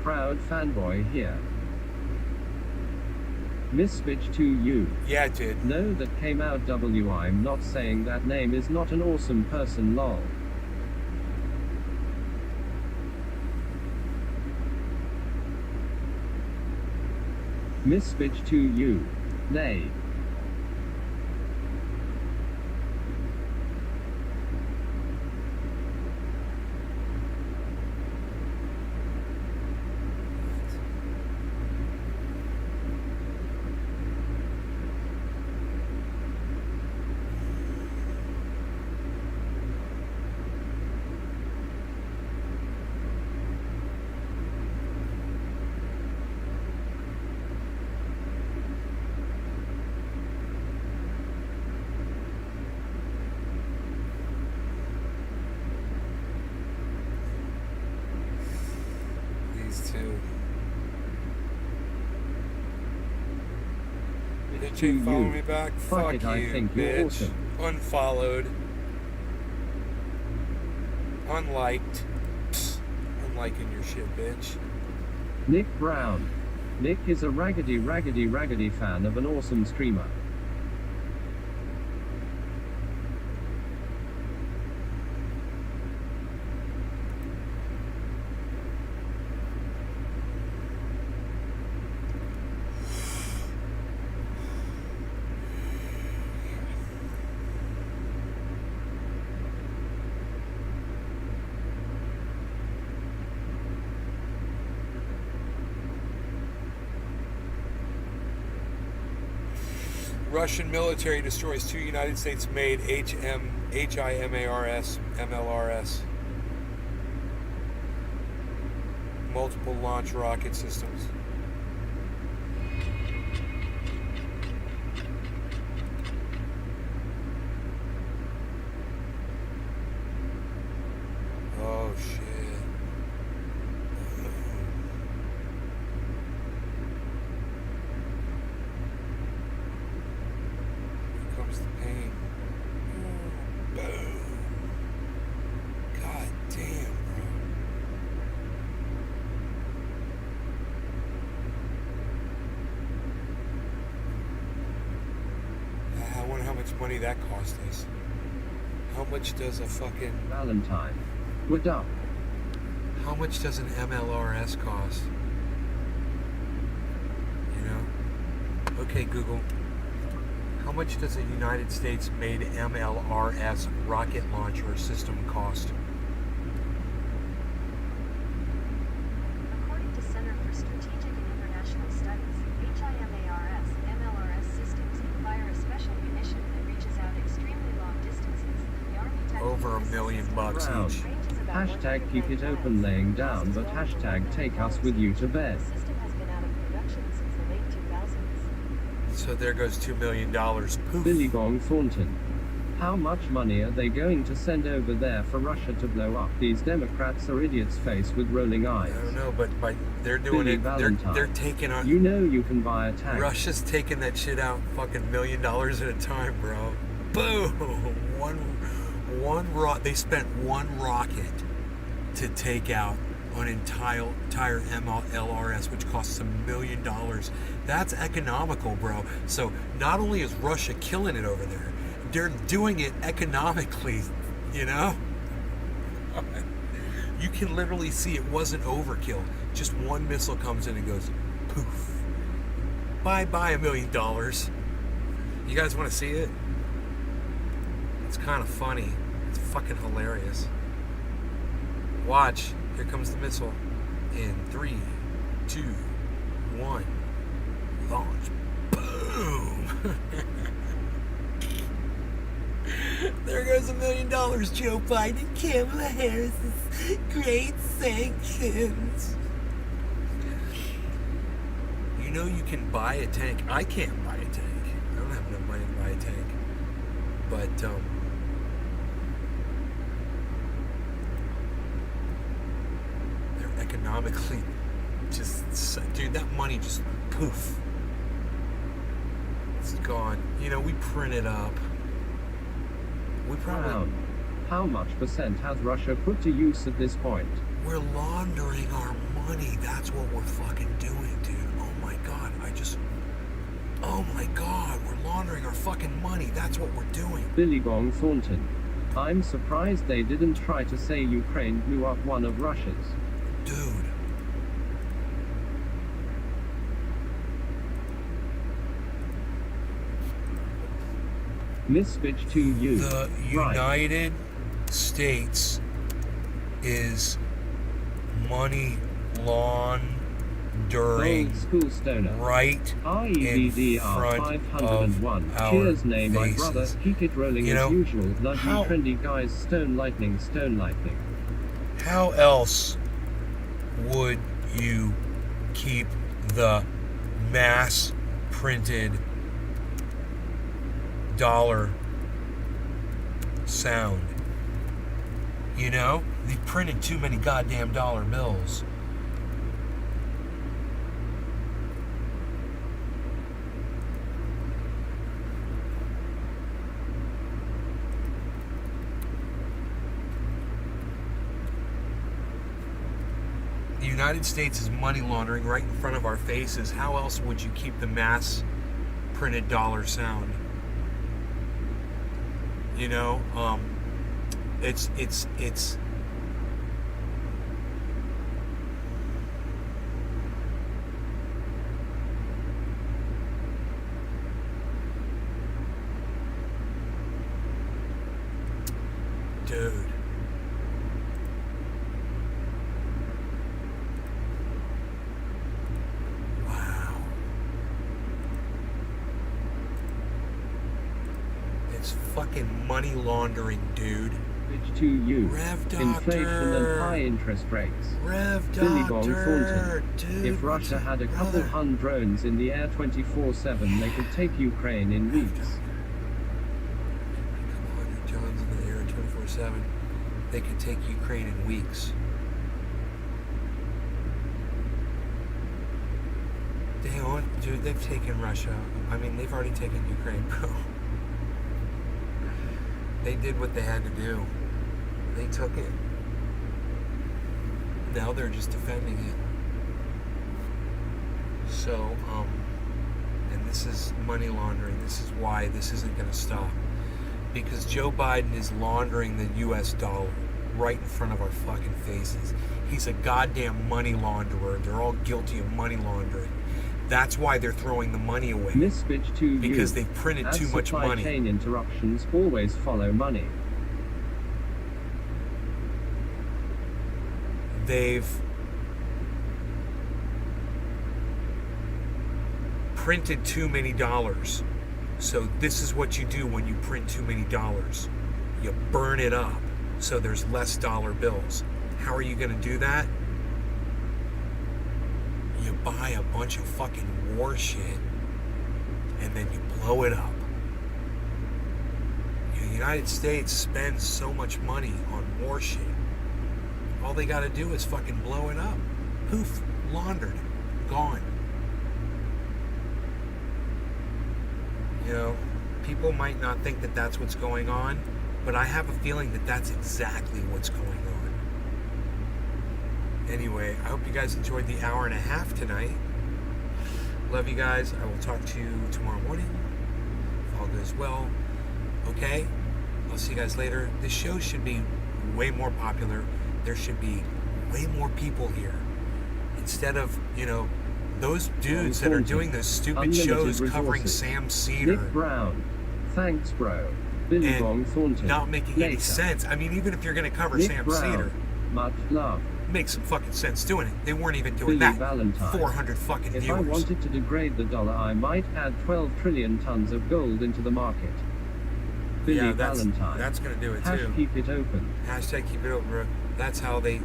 Proud fanboy here. Miss Bitch to you. Yeah, it did. No, that came out W. I'm not saying that name is not an awesome person, lol. Miss Bitch to you. Nay. Did To you follow you. me back? Fuck Fuck it, you, I think you're bitch. awesome. Unfollowed. Unliked. Unliking your shit, bitch. Nick Brown. Nick is a raggedy fan of an awesome streamer. Russian military destroys 2 United States-made HIMARS MLRS multiple launch rocket systems. Oh shit. Comes the pain. Boom. God damn, bro. I wonder how much money that cost us. How much does a fucking Valentine. What up? How much does an MLRS cost? You know? Okay, Google. How much does a United States-made MLRS rocket launcher system cost? According to Center for Strategic and International Studies, HIMARS MLRS systems can fire a special munition that reaches out extremely long distances. The Army Tactical Over $1 Missile million System bucks Brown. each. range is about Hashtag keep it 190 open miles. laying down, Costs but well over hashtag $1 take million us with you to bed. The system has been out of production since the late 2000s. So there goes $2 million. Poof. Billy Bong Thornton. How much money are they going to send over there for Russia to blow up these Democrats are idiots face with rolling eyes? I don't know, but they're doing Billy it. Valentine. They're taking on. You know you can buy a tank. Russia's taking that shit out fucking $1 million at a time, bro. Boom. They spent one rocket to take out an entire MLRS, which costs $1 million. That's economical, bro. So not only is Russia killing it over there, they're doing it economically, you know? You can literally see it wasn't overkill. Just one missile comes in and goes poof. Bye-bye $1 million. You guys want to see it? It's kind of funny. It's fucking hilarious. Watch. Here comes the missile. In 3, 2, 1. Launch. Boom. There goes $1 million, Joe Biden, Kamala Harris's great sanctions. You know you can buy a tank. I can't buy a tank. I don't have enough money to buy a tank. But they're economically dude, that money just poof. It's gone. You know, we print it up. We probably... Brown. How much percent has Russia put to use at this point? We're laundering our money. That's what we're fucking doing, dude. Oh my God. Oh my God. We're laundering our fucking money. That's what we're doing. Billy Bong Thornton. I'm surprised they didn't try to say Ukraine blew up one of Russia's. Dude. Miss Bitch to you. The United States is money laundering Old school stoner. right in front of our Cheers, name my faces. brother. Keep it rolling You know, as usual. Love you, trendy guys. Stone lightning, stone lightning. How else would you keep the mass printed dollar sound? You know, they printed too many goddamn dollar bills. The United States is money laundering right in front of our faces. How else would you keep the mass printed dollar sound? You know, it's dude. Wow. It's fucking money laundering, dude. Bitch to you. Rev Doctor. Inflation and high interest rates. Rev Billy Bong Doctor. Thornton. Dude, If Russia had a couple brother. hun drones in the air 24/7, they could take Ukraine in weeks. Couple hundred Johns in the air 24/7. They could take Ukraine in weeks. Dude, they've taken Russia. I mean, they've already taken Ukraine, bro. They did what they had to do. They took it. Now they're just defending it. So, and this is money laundering. This is why this isn't going to stop. Because Joe Biden is laundering the US dollar right in front of our fucking faces. He's a goddamn money launderer. They're all guilty of money laundering. That's why they're throwing the money away. Miss Bitch to Because you. they've printed As too much supply money. chain interruptions always follow money. They've printed too many dollars. So this is what you do when you print too many dollars. You burn it up so there's less dollar bills. How are you going to do that? You buy a bunch of fucking war shit and then you blow it up. The United States spends so much money on war shit. All they got to do is fucking blow it up. Poof, laundered, gone. You know, people might not think that that's what's going on, but I have a feeling that that's exactly what's going on. Anyway, I hope you guys enjoyed the hour and a half tonight. Love you guys. I will talk to you tomorrow morning, if all goes well. Okay? I'll see you guys later. This show should be way more popular. There should be way more people here. Instead of, you know, those dudes that are doing those stupid Unlimited shows covering resources. Sam Cedar. Nick Brown. Thanks, bro. Billy Bong And Thornton. not making any Later. sense. I mean, even if you're going to cover Nick Sam Brown. Cedar, Much love. makes some fucking sense doing it. They weren't even doing Billy that. Valentine. 400 fucking If viewers. I wanted to degrade the dollar, I might add 12 trillion tons of gold into the market. Billy yeah, Valentine. that's going to do it Hash too. keep it open. Hashtag keep it open, bro. That's how they,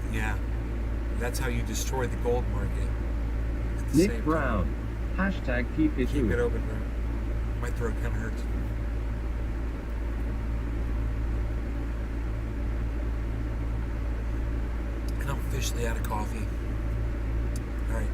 that's how you destroy the gold market. At the Nick same Brown. time. Hashtag keep it Keep open. it open, bro. My throat kind of hurts. And I'm officially out of coffee. All right.